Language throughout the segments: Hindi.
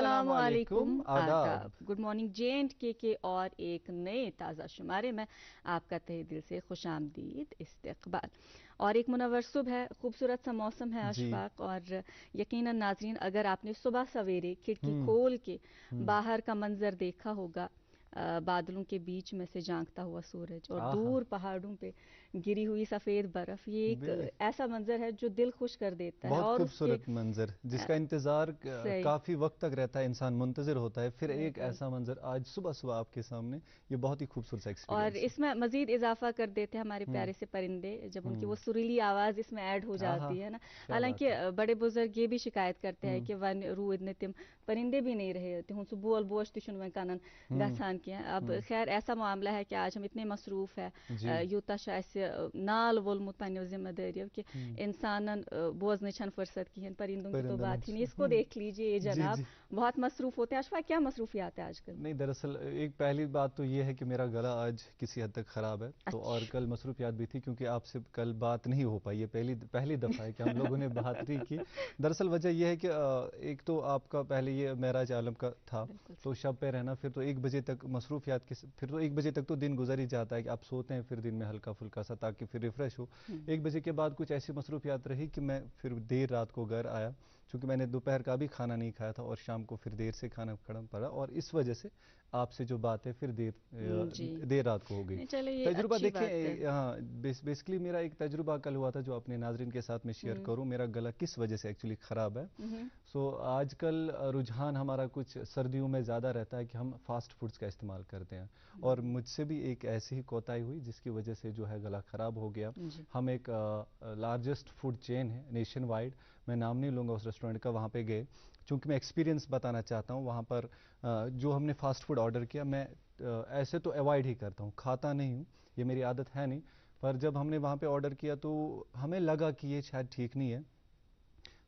अस्सलामु अलैकुम, आदाब। गुड मॉर्निंग जे के और एक नए ताज़ा शुमारे में आपका तहे दिल से खुशामदीद इस्तकबाल। और एक मुनव्वर सुबह है, खूबसूरत सा मौसम है जी। अशफाक, और यकीनन नाजरीन अगर आपने सुबह सवेरे खिड़की हम्म खोल के हम्म। बाहर का मंजर देखा होगा, बादलों के बीच में से झांकता हुआ सूरज और आहा। दूर पहाड़ों पे गिरी हुई सफेद बर्फ, ये एक बे ऐसा मंजर है जो दिल खुश कर देता है। बहुत और उसके खूबसूरत मंजर जिसका इंतजार सही काफी वक्त तक रहता है, इंसान मुंतजिर होता है, फिर एक बिल्कुल। ऐसा मंजर आज सुबह सुबह आपके सामने, ये बहुत ही खूबसूरत सा और एक्सपीरियंस है। इसमें मजीद इजाफा कर देते हैं हमारे हम्म प्यारे से परिंदे, जब उनकी वो हम्म। सुरीली आवाज इसमें ऐड हो आहा, जाती है ना। क्या हालांकि बात है। बड़े बुजुर्ग ये भी शिकायत करते हैं हम्म कि वन रूद ने तिम परिंदे भी नहीं रहे थे हूँ बोल बोश तिशुन वन कनन हम्म गसान किया। अब हम्म। खैर ऐसा मामला है कि आज हम इतने मसरूफ है, जी। यूता नाल वोलमुत पन्नो जिम्मेदारियों कि हम्म। इंसान बोझने छन फुर्सत की है, परिंदों की तो परिंदन बात ही नहीं। इसको देख लीजिए ये जी जनाब जी। बहुत मसरूफ होते हैं। अशफा क्या मसरूफियात है आजकल? नहीं, दरअसल एक पहली बात तो ये है कि मेरा गला आज किसी हद तक ख़राब है, तो और अच्छा। कल मसरूफियात भी थी क्योंकि आपसे कल बात नहीं हो पाई। ये पहली पहली दफ़ा है कि हम लोगों ने बात नहीं की। दरअसल वजह यह है कि एक तो आपका पहले ये मेराज आलम का था, बिल्कुल तो सही। शब पे रहना, फिर तो 1 बजे तक मसरूफियात के, फिर तो 1 बजे तक तो दिन गुजर ही जाता है कि आप सोते हैं फिर दिन में हल्का फुल्का सा ताकि फिर रिफ्रेश हो। हम्म। 1 बजे के बाद कुछ ऐसी मसरूफियात रही कि मैं फिर देर रात को घर आया, चूंकि मैंने दोपहर का भी खाना नहीं खाया था और शाम को फिर देर से खाना खाना पड़ा, और इस वजह से आपसे जो बात है फिर जी। देर रात को हो गई। नहीं चलो ये तजुर्बा अच्छी बात है। देखें, हाँ, बेसिकली मेरा एक तजुर्बा कल हुआ था जो अपने नाजरीन के साथ में शेयर हम्म करूं, मेरा गला किस वजह से एक्चुअली ख़राब है। हम्म सो आजकल रुझान हमारा कुछ सर्दियों में ज़्यादा रहता है कि हम फास्ट फूड्स का इस्तेमाल करते हैं, और हम्म। मुझसे भी एक ऐसी ही कोताही हुई जिसकी वजह से जो है गला ख़राब हो गया। जी। हम एक लार्जेस्ट फूड चेन है नेशन वाइड, मैं नाम नहीं लूँगा उस रेस्टोरेंट का, वहाँ पे गए। चूंकि मैं एक्सपीरियंस बताना चाहता हूँ, वहाँ पर जो हमने फास्ट फूड ऑर्डर किया, मैं ऐसे तो अवॉइड ही करता हूँ, खाता नहीं हूँ, ये मेरी आदत है नहीं, पर जब हमने वहाँ पे ऑर्डर किया तो हमें लगा कि ये शायद ठीक नहीं है,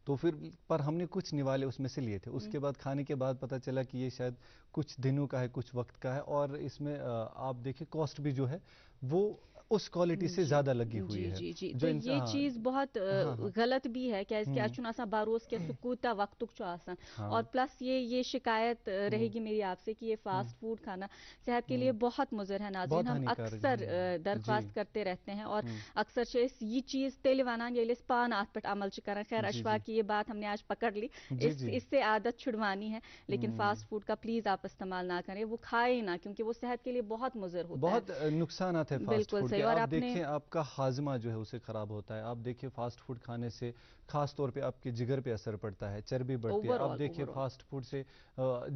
तो फिर पर हमने कुछ निवाले उसमें से लिए थे। हम्म। उसके बाद खाने के बाद पता चला कि ये शायद कुछ दिनों का है, कुछ वक्त का है, और इसमें आप देखिए कॉस्ट भी जो है वो उस क्वालिटी से जी ज़्यादा लगी हुई जी है। जी जी, तो जो ये चीज बहुत हाँ हाँ। गलत भी है क्या हम्म। चुना सा बारोस के सुकूता वक्त आसान। और हाँ। प्लस ये शिकायत हम्म रहेगी मेरी आपसे कि ये हम्म फास्ट फूड खाना सेहत के लिए हम्म। बहुत मुज़र है। नाज़रीन बहुत हम हानिकारक। अक्सर जी। दरख्वास्त करते रहते हैं, और हम्म। अक्सर से ये चीज तेल वनान ये पान आत पर अमल कर। खैर जी अशफा जी की ये बात हमने आज पकड़ ली, जी जी। इससे आदत छुड़वानी है। लेकिन हम्म। फास्ट फूड का प्लीज आप इस्तेमाल ना करें, वो खाए ना, क्योंकि वो सेहत के लिए बहुत मुज़र होता है। बहुत नुकसानात है फास्ट बिल्कुल फूड के। सही। और आप आपने देखें आपका हाजमा जो है उसे ख़राब होता है। आप देखिए फास्ट फूड खाने से खास तौर पे आपके जिगर पे असर पड़ता है, चर्बी बढ़ती है। आप ओवरऑल देखिए ओवरऑल फास्ट फूड से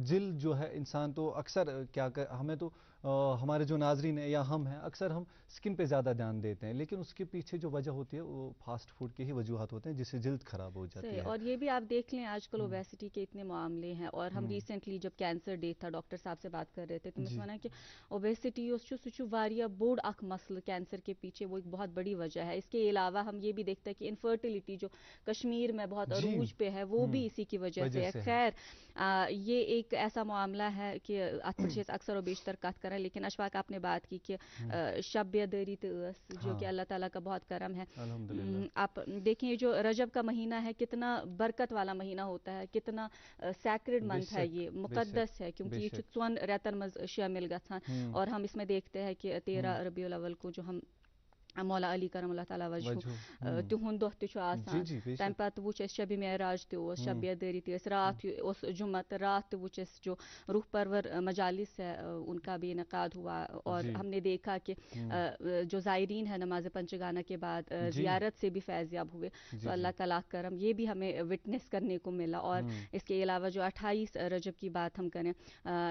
जिल जो है, इंसान तो अक्सर क्या कर, हमें तो हमारे जो नाजरीन है या हम हैं, अक्सर हम स्किन पे ज़्यादा ध्यान देते हैं, लेकिन उसके पीछे जो वजह होती है वो फास्ट फूड के ही वजूहत होते हैं जिससे जल्द ख़राब हो जाती सही। है। और ये भी आप देख लें आजकल हम्म ओबेसिटी के इतने मामले हैं, और हम हम्म। रिसेंटली जब कैंसर डे था डॉक्टर साहब से बात कर रहे थे तो मैं जी माना कि ओबेसिटी वारिया बोर्ड अख मसल कैंसर के पीछे वो एक बहुत बड़ी वजह है। इसके अलावा हम ये भी देखते हैं कि इनफर्टिलिटी जो कश्मीर में बहुत जी। अरूज पे है, वो भी इसी की वजह से है। से है। खैर ये एक ऐसा मामला है कि अक्सर और बेशतर कत करें। लेकिन अशफाक आपने बात की कि शब बेदरी जो कि हाँ, अल्लाह ताला का बहुत करम है। अल्हम्दुलिल्लाह। आप देखें जो रजब का महीना है कितना बरकत वाला महीना होता है, कितना सैक्रेड मंथ है, बेशक ये बेशक मुकद्दस है, क्योंकि ये बेशक। चुन रेतन मज शामिल गथान। हम्म और हम इसमें देखते हैं कि हम्म। 13 रबीउल अव्वल को जो हम मौला अली करम अल्लाह ताला वजह वजह। तिहुंद दह तु जी आसान। जी तम बेशक। पत वुच शब मेराज शब हम्म बेदरी रात जुम्मत रात वुच जो रूह परवर मजालिस है उनका भी इनकाद हुआ। और जी। हमने देखा कि हम्म। जो ज़ायरीन है नमाज पंचगाना के बाद जी ज़ियारत से भी फैज़याब हुए। तो जी जी। अल्लाह का लाख करम, ये भी हमें विटनेस करने को मिला। और हम्म। इसके अलावा जो 28 रजब की बात हम करें,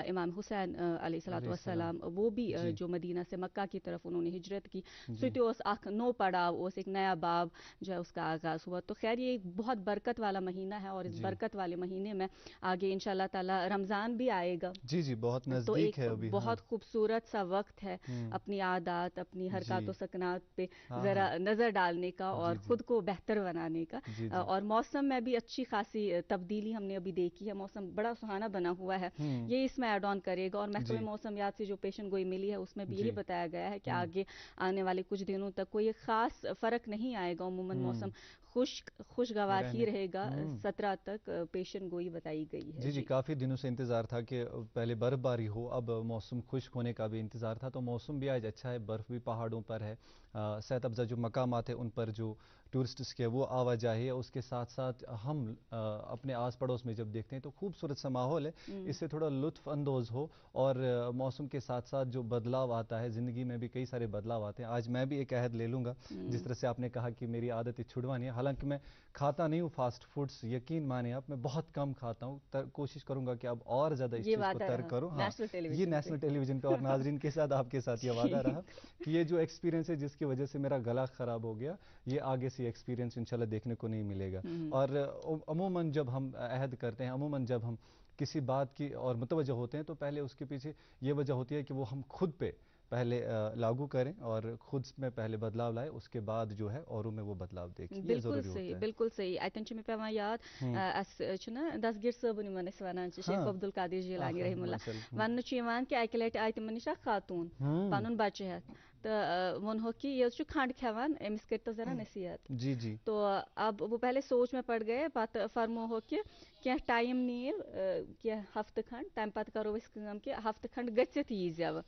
इमाम हुसैन अलैहिस्सलाम। अलैहिस्सलाम वो भी जी जो मदीना से मक्का की तरफ उन्होंने हिजरत की। जी सुतो उस आख नो पड़ा, उस एक नया बाब जो है उसका आगाज हुआ। तो खैर ये एक बहुत बरकत वाला महीना है, और इस जी बरकत वाले महीने में आगे इंशाल्लाह ताला रमज़ान भी आएगा। जी जी, बहुत तो नज़दीक एक है अभी। हाँ। बहुत खूबसूरत सा वक्त है हम्म। अपनी आदत, अपनी जी। हरकत सकनात पे हाँ ज़रा हाँ। नज़र डालने का जी और जी ख़ुद को बेहतर बनाने का। जी जी। और मौसम में भी अच्छी खासी तब्दीली हमने अभी देखी है, मौसम बड़ा सुहाना बना हुआ है, हम्म। ये इसमें ऐड ऑन करेगा। और महकमे जी मौसमियात से जो पेशन गोई मिली है उसमें भी यही जी। बताया गया है कि हम्म आगे आने वाले कुछ दिनों दिनों तक कोई खास फर्क नहीं आएगा। उमूमन मौसम खुशगवार ही रहेगा। 17 तक पेशन गोई बताई गई है। जी जी, काफ़ी दिनों से इंतज़ार था कि पहले बर्फ़बारी हो, अब मौसम खुश्क होने का भी इंतज़ार था। तो मौसम भी आज अच्छा है, बर्फ़ भी पहाड़ों पर है, सेहत अफ़ज़ा जो मकामात है उन पर जो टूरिस्ट्स के वो आवाजाही है, उसके साथ साथ हम अपने आस पड़ोस में जब देखते हैं तो खूबसूरत सा माहौल है। इससे थोड़ा लुत्फ़ अंदोज़ हो, और मौसम के साथ साथ जो बदलाव आता है, ज़िंदगी में भी कई सारे बदलाव आते हैं। आज मैं भी एक अहद ले लूँगा, जिस तरह से आपने कहा कि मेरी आदत छुड़वानी है। हालांकि मैं खाता नहीं हूँ फास्ट फूड्स, यकीन माने आप, मैं बहुत कम खाता हूँ। कोशिश करूंगा कि अब और ज़्यादा इस चीज़ को तर्क करूँ। हाँ, ये नेशनल टेलीविजन पे और नाजरीन के साथ आपके साथ ये वादा रहा कि ये जो एक्सपीरियंस है जिसकी वजह से मेरा गला ख़राब हो गया, ये आगे से एक्सपीरियंस इंशाल्लाह देखने को नहीं मिलेगा। और अमूमन जब हम अहद करते हैं, अमूमन जब हम किसी बात की और मुतवज्जो होते हैं, तो पहले उसके पीछे ये वजह होती है कि वो हम खुद पे पहले लागू करें और खुद में पहले बदलाव लाए, उसके बाद जो है औरों में वो बदलाव देखें। ये ज़रूरी होता है। बिल्कुल सही। अतन छ मे पेवान याद दसगिर सबन यमन अस वनान छ, शेख अब्दुल कादिर जिलानी रहमुल्लाह, वन छ यवान कि अकि लटि आय तिमन निश खातून पनुन बच्चे हेत, तो वोनहो कि ये खंड खेवान, अमिस कर तो जरा नसीहत। जी जी। तो अब वो पहले सोच में पड़ गए, पत फरमो हो कि क्या टाइम नीव क्या हफ्त खंड तम पत करो अस काम कि हफ्त खंड गच्छित यीजव,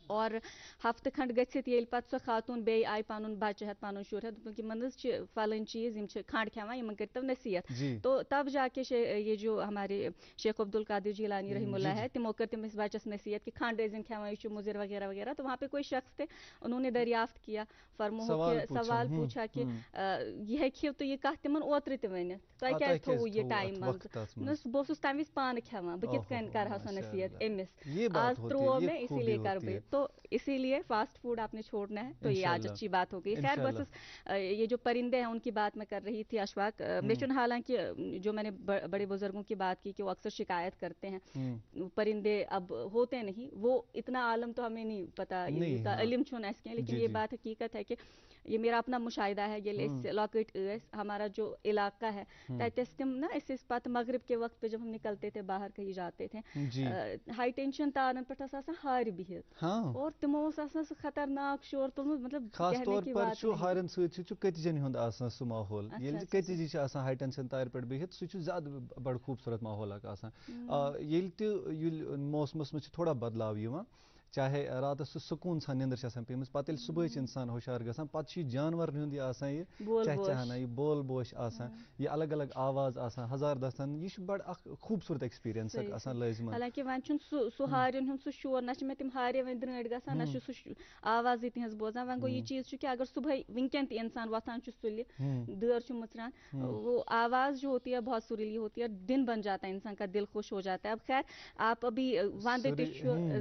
और हफ्त खंड गच्छित येल पत सो खातून बे आय पनुन बच्चे हेत पनुन शुर हेत, दोपन कि मनज छ फलन चीज यम छ खंड खेवान, यमन करतव नसीहत। तो तब जाके ये जो हमारे शेख अब्दुल कादिर जिलानी रहमुल्लाह है, तिमो कर तिमिस बच्चस नसीहत कि खंड ऐजन खेवान यह मुजिर वगैरह वगैरह। तो वहाँ पे कोई शख्स थे, उन्होंने दरियाफ्त किया, फरमो सवाल पूछा कि यह खियो तो ये कत तिमन ओत्र त वनित, तह क्या थो ये टाइम मज बहुत तम विज पान खेवान, बह कित कर सो नसीहत अमिस, आज त्रो में इसीलिए कर बे। तो इसीलिए फास्ट फूड आपने छोड़ना है। तो ये आज अच्छी बात हो गई। खैर बस ये जो परिंदे हैं उनकी बात मैं कर रही थी अशफाक, मेचुन हालांकि जो मैंने बड़े बुजुर्गों की बात की कि वो अक्सर शिकायत करते हैं परिंदे अब होते नहीं, वो इतना आलम तो हमें नहीं पता, इल्म छुन ऐसे, लेकिन ये बात हकीकत है कि ये मेरा अपना मुशाहिदा है। ये लॉकेट हमारा जो इलाका है, तम ना इस पत मगरिब के वक्त पे जब हम निकलते थे बाहर कहीं जाते थे, हाई टेंशन तारन पे हार बिहित, और तिमो खतरनाक शोर तुलमुत, मतलब खास तौर पर हारन कतिजन हुंद आसान सु माहौल, ये कतिजी हाई टेंशन तार पे बिहित, सह ज्यादा बड़ खूबसूरत माहौल मौसमस में थोड़ा बदलाव यिवान, चाहे रात सुकून सा निंदर पेमस, पे सुबह इंसान होशियार गसान, पे जानवर हुंद यह चहचहाना, यह बोल बोश आसान, यह अलग अलग आवाज आसान, हजार दस्तन, यह बड़ खूबसूरत एक्सपीरियंस लाजमन। हालांकि वन सह हारन हुंद शोर, ना मे तिम हारे वन द्रंट गसान, ना सह आवाज तिहज बोजान। वन गो ये चीज कि अगर सुबह विंकन त इंसान वथान सुलि दर मुचरान, वो आवाज जो होती है बहुत सुरीली होती है, दिन बन जाता है, इंसान का दिल खुश हो जाता है। अब खैर आप अभी वंद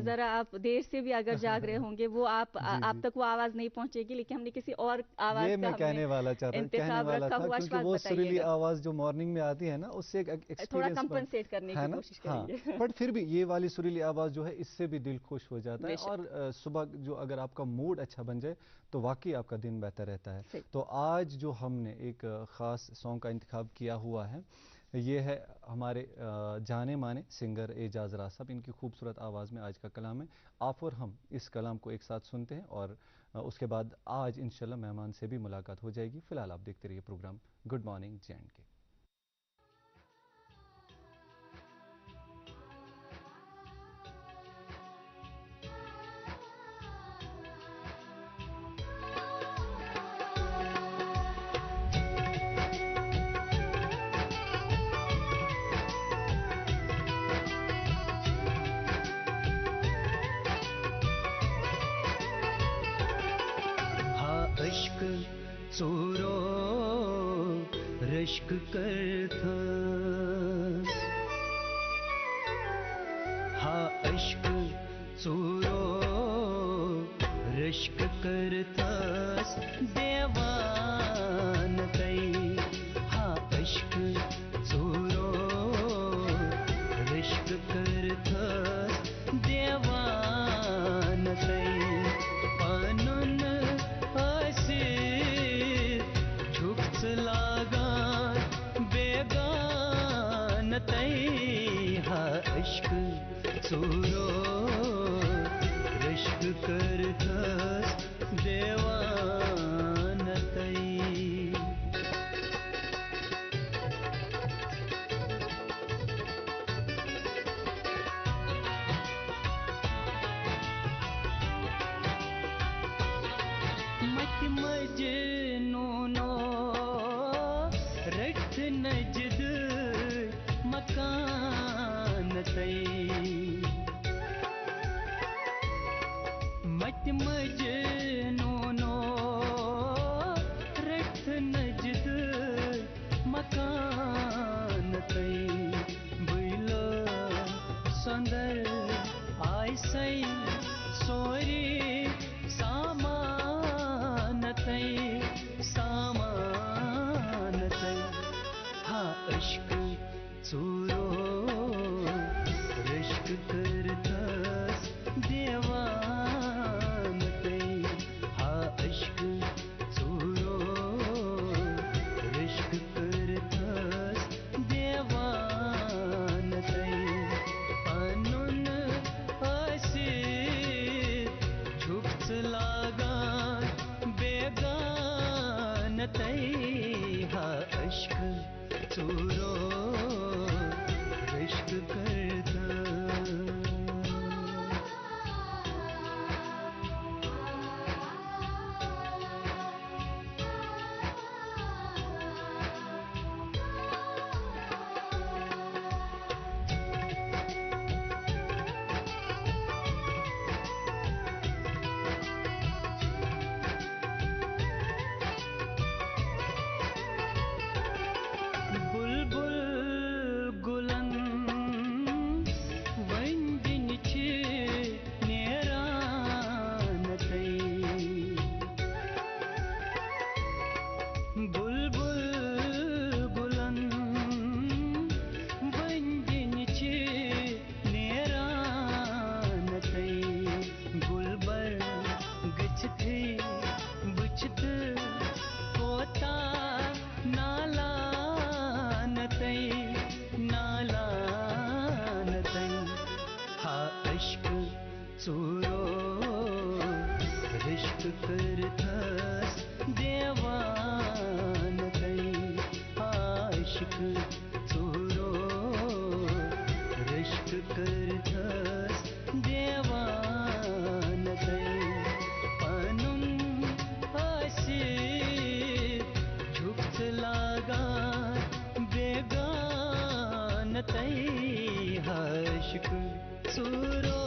जरा आप देर से भी अगर जाग रहे होंगे, वो आप तक वो आवाज नहीं पहुंचेगी, लेकिन हमने किसी और आवाज का कहने वाला था, क्योंकि वो सुरीली आवाज जो मॉर्निंग में आती है ना, उससे थोड़ा कंपनसेट करने की कोशिश करेंगे। बट फिर भी ये वाली सुरीली आवाज जो है, इससे भी दिल खुश हो जाता है, और सुबह जो अगर आपका मूड अच्छा बन जाए तो वाकई आपका दिन बेहतर रहता है। तो आज जो हमने एक खास सॉन्ग का इंतखाब किया हुआ है, ये है हमारे जाने माने सिंगर एजाज राज साहब, इनकी खूबसूरत आवाज़ में आज का कलाम है। आप और हम इस कलाम को एक साथ सुनते हैं, और उसके बाद आज इंशाल्लाह मेहमान से भी मुलाकात हो जाएगी। फिलहाल आप देखते रहिए प्रोग्राम गुड मॉर्निंग जे&के। चोरो रश्क करता, हा अश्क चोरो रश्क करतास देवान तई, हा अश्क चोरो रश्क करतास देवान तई, पनुन बेगान तई, हा इश्क चोरो रश्क करतास देवान अंदर आय सई सोरी सामानतै सामानतै हा इश्क चूरो रिश्क करतस देवानतै हा इश्क चूरो रिश्क करतस देवानतै पनुन असित झुकच लागान बेगानतै हा इश्क चूरो रिश्क करता बुलबुल गुलन वंदिन छि नेरानतै बुलबुल गुलन वंदिन छि नेरानतै गुलबर गच्छथै बुछत कोता नालानतै नालानतै हा इश्क चूरो रिश्क करतस देवानतै हा इश्क चूरो रिश्क करतस देवानतै पनुन असित झुकच लागान बेगानतै हा इश्क चूरो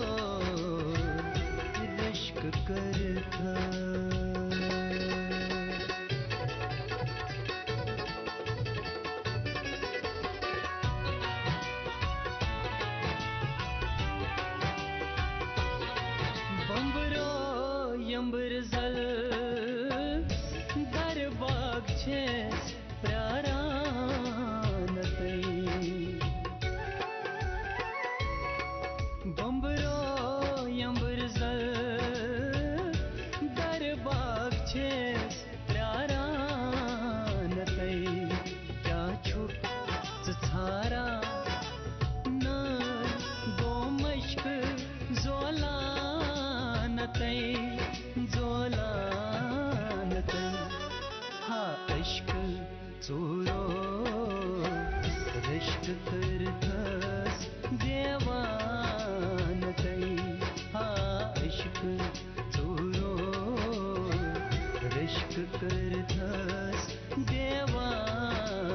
रिश्क करता बंबरो यंबर जल दरबाग छेस प्रारानतै बंबरो यंबर जल दरबाग छेस प्रारानतै क्या छुप छारा न गो मश्क जोलानतै जोलानतै हा इश्क चूरो रिश्क करतस देवानतै हा इश्क चूरो रिश्क करतस देवानतै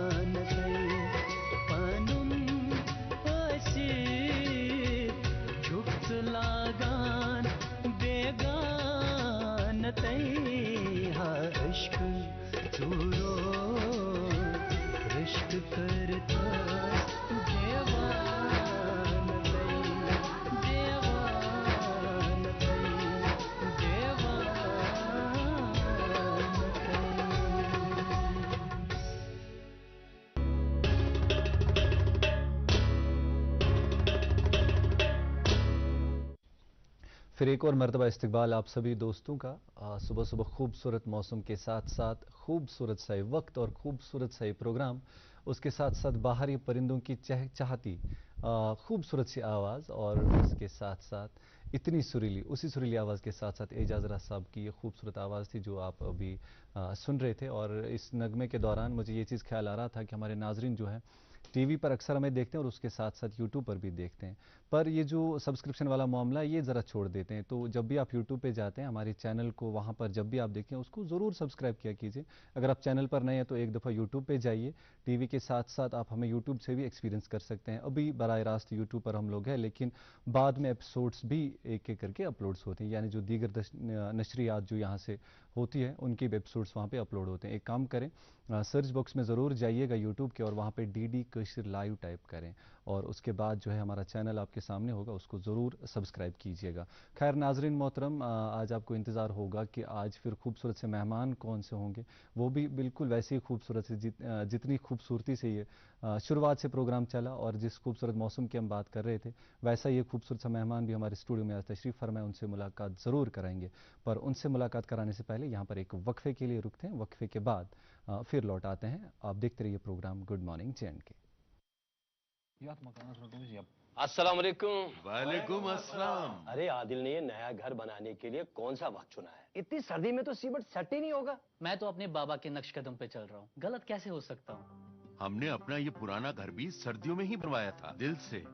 पनुन असित झुकच लागान बेगानतै हा इश्क चूरो रिश्क करतस देवानतै देवानतै देवानतै फिर एक और मरतबा इस्तकबाल आप सभी दोस्तों का सुबह सुबह खूबसूरत मौसम के साथ साथ खूबसूरत सा वक्त और खूबसूरत सा प्रोग्राम, उसके साथ साथ बाहरी परिंदों की चहचहाती खूबसूरत सी आवाज़ और इसके साथ साथ इतनी सुरीली, उसी सुरीली आवाज़ के साथ साथ एजाज राज साहब की ये खूबसूरत आवाज़ थी जो आप अभी सुन रहे थे। और इस नगमे के दौरान मुझे ये चीज़ ख्याल आ रहा था कि हमारे नाजरीन जो है टीवी पर अक्सर हमें देखते हैं और उसके साथ साथ यूट्यूब पर भी देखते हैं, पर ये जो सब्सक्रिप्शन वाला मामला है ये ज़रा छोड़ देते हैं। तो जब भी आप यूट्यूब पे जाते हैं हमारे चैनल को, वहाँ पर जब भी आप देखें उसको ज़रूर सब्सक्राइब किया कीजिए। अगर आप चैनल पर नए हैं तो एक दफ़ा यूट्यूब पे जाइए, टीवी के साथ साथ आप हमें यूट्यूब से भी एक्सपीरियंस कर सकते हैं। अभी बराह रास्त यूट्यूब पर हम लोग हैं, लेकिन बाद में एपिसोड्स भी एक एक करके अपलोड्स होते हैं, यानी जो दीगर नशरियात जो यहाँ से होती है उनकी भी एपिसोड्स वहाँ पे अपलोड होते हैं। एक काम करें, सर्च बॉक्स में ज़रूर जाइएगा यूट्यूब के और वहाँ पे DD कशीर लाइव टाइप करें और उसके बाद जो है हमारा चैनल आपके सामने होगा, उसको ज़रूर सब्सक्राइब कीजिएगा। खैर नाजरीन मोहतरम, आज आपको इंतज़ार होगा कि आज फिर खूबसूरत से मेहमान कौन से होंगे, वो भी बिल्कुल वैसे ही खूबसूरत से जितनी खूबसूरती से ये शुरुआत से प्रोग्राम चला और जिस खूबसूरत मौसम की हम बात कर रहे थे, वैसा ये खूबसूरत सा मेहमान भी हमारे स्टूडियो में आज तशरीफ़ फरमाए, उनसे मुलाकात ज़रूर कराएंगे। पर उनसे मुलाकात कराने से पहले यहाँ पर एक वक्फे के लिए रुकते हैं, वक्फे के बाद फिर लौट आते हैं। आप देखते रहिए प्रोग्राम गुड मॉर्निंग JNK। अस्सलाम वालेकुम। वालेकुम अस्सलाम। अरे आदिल ने ये नया घर बनाने के लिए कौन सा वक्त चुना है? इतनी सर्दी में तो सीमेंट सेट ही नहीं होगा। मैं तो अपने बाबा के नक्श कदम पे चल रहा हूँ, गलत कैसे हो सकता हूँ? हमने अपना ये पुराना घर भी सर्दियों में ही बनवाया था, दिल से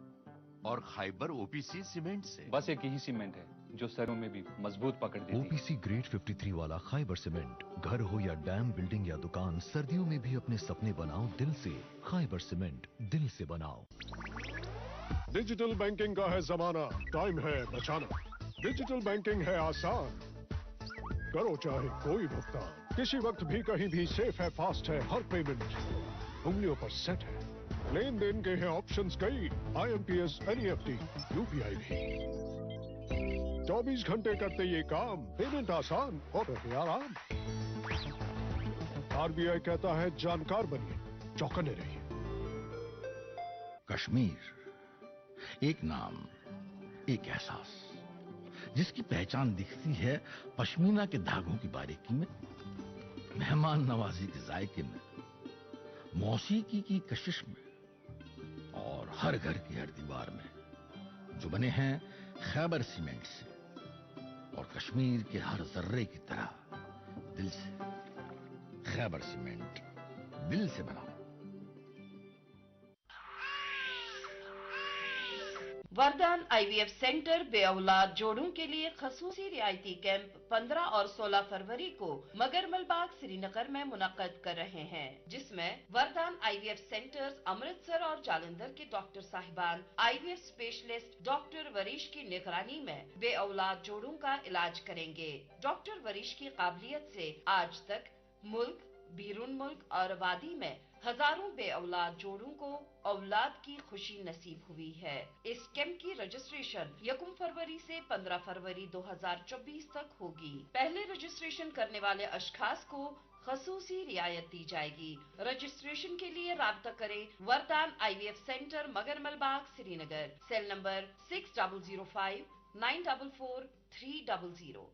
और खाइबर OPC सीमेंट से। बस एक ही सीमेंट है जो सरों में भी मजबूत पकड़ देती है। OPC ग्रेड 53 वाला खाइबर सीमेंट, घर हो या डैम, बिल्डिंग या दुकान, सर्दियों में भी अपने सपने बनाओ दिल से। खाइबर सीमेंट, दिल से बनाओ। डिजिटल बैंकिंग का है जमाना, टाइम है बचाना। डिजिटल बैंकिंग है आसान, करो चाहे कोई भुगतान, किसी वक्त भी कहीं भी, सेफ है, फास्ट है, हर पेमेंट उंगलियों पर सेट है। लेन देन के हैं ऑप्शंस कई, IMPS, NEFT, UPI भी। 24 घंटे करते ये काम, पेमेंट आसान और रहे आराम। RBI कहता है जानकार बनिए, चौकन्ने रहिए। कश्मीर, एक नाम, एक एहसास, जिसकी पहचान दिखती है पश्मीना के धागों की बारीकी में, मेहमान नवाजी के जायके में, मौसीकी की कशिश में और हर घर की हर दीवार में, जो बने हैं खैबर सीमेंट से और कश्मीर के हर जर्रे की तरह दिल से। खैबर सीमेंट, दिल से बनाओ। वरदान IVF सेंटर बेऔलाद जोड़ों के लिए खसूसी रियायती कैंप 15 और 16 फरवरी को मगरमल बाग श्रीनगर में मुनक्कद कर रहे हैं, जिसमें वरदान IVF सेंटर्स अमृतसर और जालंधर के डॉक्टर साहिबान IVF स्पेशलिस्ट डॉक्टर वरीश की निगरानी में बेऔलाद जोड़ों का इलाज करेंगे। डॉक्टर वरीश की काबिलियत से आज तक मुल्क, बीरून मुल्क और वादी में हजारों बेऔलाद जोड़ों को औलाद की खुशी नसीब हुई है। इस कैंप की रजिस्ट्रेशन 1 फरवरी से 15 फरवरी 2024 तक होगी। पहले रजिस्ट्रेशन करने वाले अशखास को खसूसी रियायत दी जाएगी। रजिस्ट्रेशन के लिए राब्ता करें वरदान IVF सेंटर मगरमल बाग श्रीनगर, सेल नंबर 6005 944 300।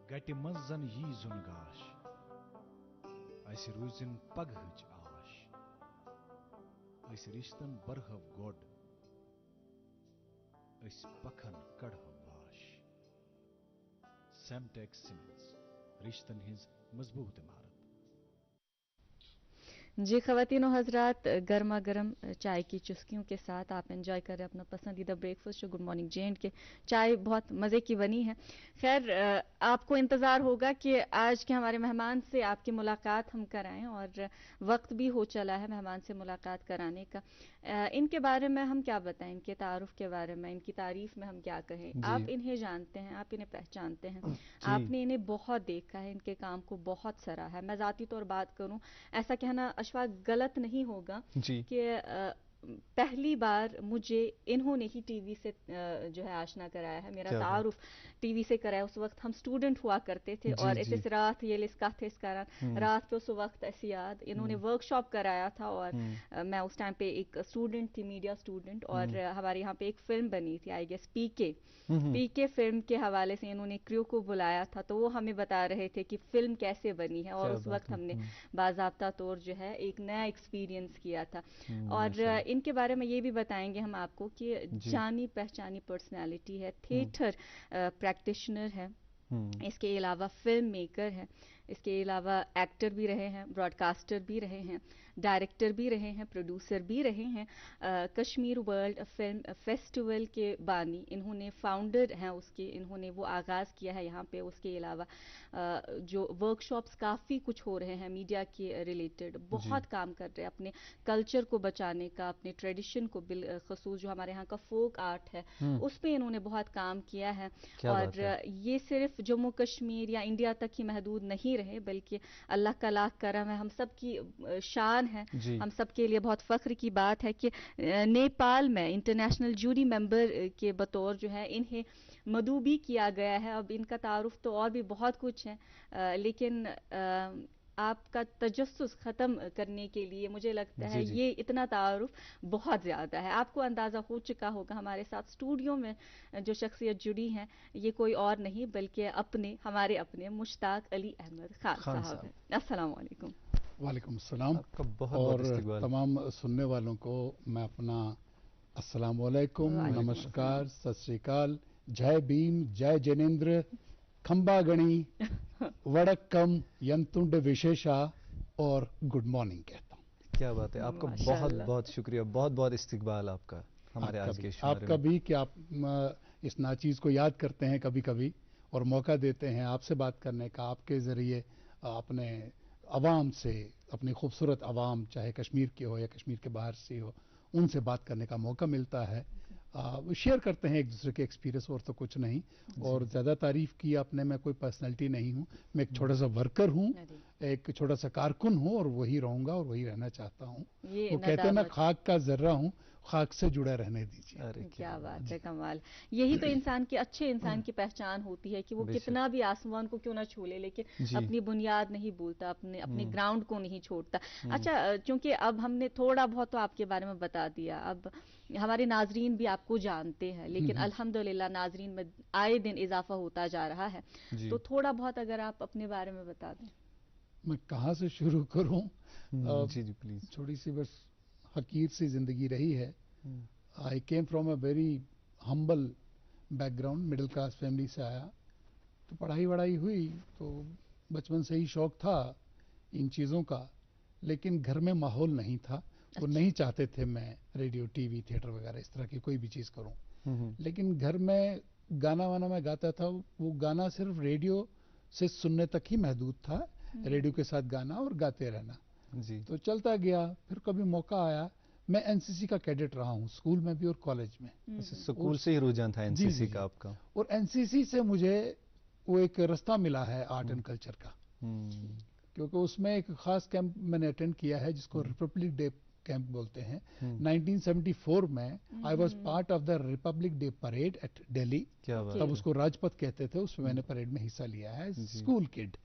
गटि मंजन यी जुन गाश, अस रूजिन पगहच आश, अस रिश्तन बरहव गोड, अस पखन कड़हव वाश। सेमटेक सीमेंट्स, रिश्तन हिंज मजबूत इमारत। जी ख़वातीन और हज़रात, गर्मा गर्म चाय की चुस्कियों के साथ आप एंजॉय कर रहे हैं अपना पसंदीदा ब्रेकफास्ट जो गुड मॉर्निंग JNK। चाय बहुत मज़े की बनी है। खैर आपको इंतज़ार होगा कि आज के हमारे मेहमान से आपकी मुलाकात हम कराएं और वक्त भी हो चला है मेहमान से मुलाकात कराने का। इनके बारे में हम क्या बताएं, इनके तारुफ के बारे में, इनकी तारीफ में हम क्या कहें। आप इन्हें जानते हैं, आप इन्हें पहचानते हैं, आपने इन्हें बहुत देखा है, इनके काम को बहुत सराहा है। मैं ज़ाती तौर बात करूं, ऐसा कहना अशफाक गलत नहीं होगा कि पहली बार मुझे इन्होंने ही टीवी से जो है आशना कराया है। मेरा तारुफ टीवी से कराया, उस वक्त हम स्टूडेंट हुआ करते थे और इस रात ये लिस्काथे इस कारण रात के उस वक्त ऐसी याद इन्होंने वर्कशॉप कराया था और मैं उस टाइम पे एक स्टूडेंट थी, मीडिया स्टूडेंट, और हमारे यहाँ पे एक फिल्म बनी थी, आई गेस पीके फिल्म के हवाले से इन्होंने क्रू को बुलाया था, तो वो हमें बता रहे थे कि फिल्म कैसे बनी है और उस वक्त हमने बाज़ाब्ता तौर जो है एक नया एक्सपीरियंस किया था। और इनके बारे में ये भी बताएंगे हम आपको कि जानी पहचानी पर्सनालिटी है, थिएटर प्रैक्टिशनर है, इसके अलावा फिल्म मेकर है, इसके अलावा एक्टर भी रहे हैं, ब्रॉडकास्टर भी रहे हैं, डायरेक्टर भी रहे हैं, प्रोड्यूसर भी रहे हैं। कश्मीर वर्ल्ड फिल्म फेस्टिवल के बानी इन्होंने, फाउंडर हैं उसके, इन्होंने वो आगाज़ किया है यहाँ पे। उसके अलावा जो वर्कशॉप्स काफ़ी कुछ हो रहे हैं मीडिया के रिलेटेड, बहुत काम कर रहे हैं अपने कल्चर को बचाने का, अपने ट्रेडिशन को, बिलखसूस जो हमारे यहाँ का फोक आर्ट है उस पे इन्होंने बहुत काम किया है। और ये सिर्फ जम्मू कश्मीर या इंडिया तक ही महदूद नहीं रहे, बल्कि अल्लाह का लाख करम है, हम सब की शान है, हम सब के लिए बहुत फ़ख्र की बात है कि नेपाल में इंटरनेशनल जूरी मेंबर के बतौर जो है इन्हें मदऊ भी किया गया है। अब इनका तारुफ तो और भी बहुत कुछ है, लेकिन आपका तजस्सुस ख़त्म करने के लिए मुझे लगता है ये इतना तारुफ बहुत ज़्यादा है। आपको अंदाज़ा हो चुका होगा हमारे साथ स्टूडियो में जो शख्सियत जुड़ी हैं ये कोई और नहीं बल्कि हमारे अपने मुश्ताक अली अहमद खान साहब हैं। अस्सलाम वालेकुम। वालेकुम सलाम। और तमाम सुनने वालों को मैं अपना अस्सलाम वालेकुम, नमस्कार, सत श्री अकाल, जय भीम, जय जैनेंद्र, खंबा गणी, वड़क्कम, यंतुंड विशेषा और गुड मॉर्निंग कहता हूँ। क्या बात है, आपका बहुत बहुत शुक्रिया, बहुत बहुत इस्तकबाल आपका हमारे आज के शो में। आपका भी कि आप इस नाचीज़ को याद करते हैं कभी कभी और मौका देते हैं आपसे बात करने का। आपके ज़रिए अपने अवाम से, अपनी खूबसूरत अवाम चाहे कश्मीर की हो या कश्मीर के बाहर से हो, उनसे बात करने का मौका मिलता है। शेयर करते हैं एक दूसरे के एक्सपीरियंस, और तो कुछ नहीं। और ज़्यादा तारीफ़ की आपने, मैं कोई पर्सनैलिटी नहीं हूँ, मैं एक छोटा सा वर्कर हूँ, एक छोटा सा कारकुन हूँ और वही रहूँगा और वही रहना चाहता हूँ। वो कहते हैं ना, खाक का जर्रा हूँ, खाक से जुड़ा रहने दीजिए। अरे क्या बात है, कमाल। यही तो इंसान की, अच्छे इंसान की पहचान होती है कि वो कितना भी आसमान को क्यों ना छू ले, लेकिन अपनी बुनियाद नहीं भूलता, अपने ग्राउंड को नहीं छोड़ता। अच्छा, क्योंकि अब हमने थोड़ा बहुत तो आपके बारे में बता दिया, अब हमारे नाजरीन भी आपको जानते हैं, लेकिन अल्हम्दुलिल्लाह नाजरीन में आए दिन इजाफा होता जा रहा है, तो थोड़ा बहुत अगर आप अपने बारे में बता दें। मैं कहाँ से शुरू करूँ? जी प्लीज। छोटी सी बस हकीर सी जिंदगी रही है। I came from a very humble background, middle class family से आया। तो पढ़ाई वढ़ाई हुई तो बचपन से ही शौक था इन चीज़ों का, लेकिन घर में माहौल नहीं था। वो नहीं चाहते थे मैं रेडियो, टीवी, थिएटर वगैरह इस तरह की कोई भी चीज़ करूं। लेकिन घर में गाना वाना मैं गाता था, वो गाना सिर्फ रेडियो से सुनने तक ही महदूद था, रेडियो के साथ गाना और गाते रहना। तो चलता गया। फिर कभी मौका आया, मैं एनसीसी का कैडेट रहा हूँ, स्कूल में भी और कॉलेज में। स्कूल से ही रुझान था एनसीसी का आपका? और एनसीसी से मुझे वो एक रास्ता मिला है आर्ट एंड कल्चर का, क्योंकि उसमें एक खास कैंप मैंने अटेंड किया है जिसको रिपब्लिक डे कैंप बोलते हैं। 1974 में I was part of the Republic Day parade at Delhi. तब उसको राजपथ कहते थे, उसमें मैंने परेड में हिस्सा लिया है, स्कूल किड।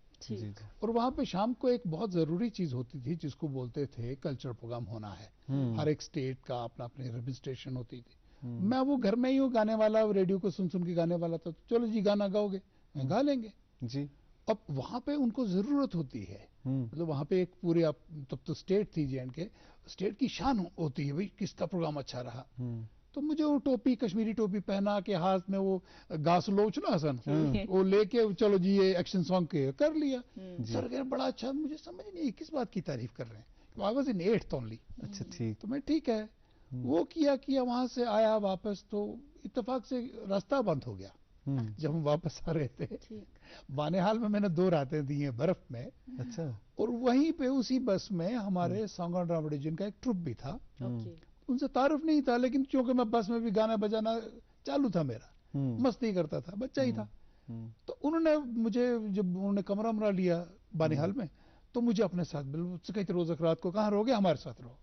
और वहाँ पे शाम को एक बहुत जरूरी चीज होती थी जिसको बोलते थे कल्चर प्रोग्राम होना है। हर एक स्टेट का अपना अपनी रजिस्ट्रेशन होती थी। मैं वो घर में ही हूँ गाने वाला, रेडियो को सुन सुन के गाने वाला था। चलो जी गाना गाओगे, गा लेंगे जी। अब वहाँ पे उनको जरूरत होती है, मतलब वहाँ पे एक पूरे, तब तो स्टेट थी जे.एंड.के, स्टेट की शान होती है भाई किसका प्रोग्राम अच्छा रहा। तो मुझे वो टोपी, कश्मीरी टोपी पहना के, हाथ में वो गास लोच ना हसन, वो लेके चलो जी ये एक्शन सॉन्ग के कर लिया। सर कह बड़ा अच्छा, मुझे समझ नहीं किस बात की तारीफ कर रहे हैं। I was in 8th only. अच्छा ठीक। तो मैं ठीक है वो किया, वहां से आया वापस तो इत्तेफाक से रास्ता बंद हो गया। जब हम वापस आ रहे थे, बानेहाल में मैंने 2 रातें दी हैं बर्फ में। अच्छा। और वहीं पे उसी बस में हमारे सॉन्ग एंड ड्रामा डिवीजन का एक ट्रुप भी था। उनसे तारुफ नहीं था, लेकिन क्योंकि मैं बस में भी गाना बजाना चालू था मेरा, मस्ती करता था, बच्चा ही था। तो उन्होंने मुझे, जब उन्होंने कमरा वमरा लिया बानेहाल में, तो मुझे अपने साथ बिल्कुल कहते रोज रात को कहाँ रहोगे, हमारे साथ रहो।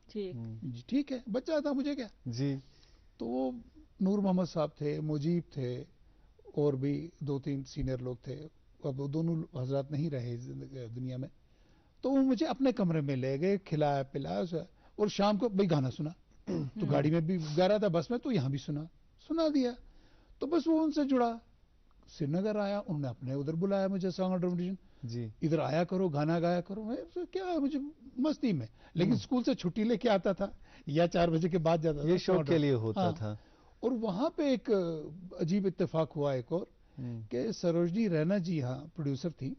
ठीक है, बच्चा था, मुझे क्या जी। तो वो नूर मोहम्मद साहब थे, मुजीब थे और भी 2-3 सीनियर लोग थे। अब वो दोनों हजरात नहीं रहे दुनिया में। तो वो मुझे अपने कमरे में ले गए, खिलाया पिलाया, और शाम को भाई गाना सुना। तो गाड़ी में भी गा रहा था, बस में, तो यहाँ भी सुना दिया। तो बस वो उनसे जुड़ा। श्रीनगर आया, उन्होंने अपने उधर बुलाया मुझे सॉन्ग एंड ड्रामा जी, इधर आया करो, गाना गाया करो। मैं क्या है, मुझे मस्ती में। लेकिन स्कूल से छुट्टी लेके आता था या 4 बजे के बाद जाता था, ये शौक के लिए होता था। और वहां पे एक अजीब इत्तेफाक हुआ एक और, कि सरोजनी रैना जी यहाँ प्रोड्यूसर थी,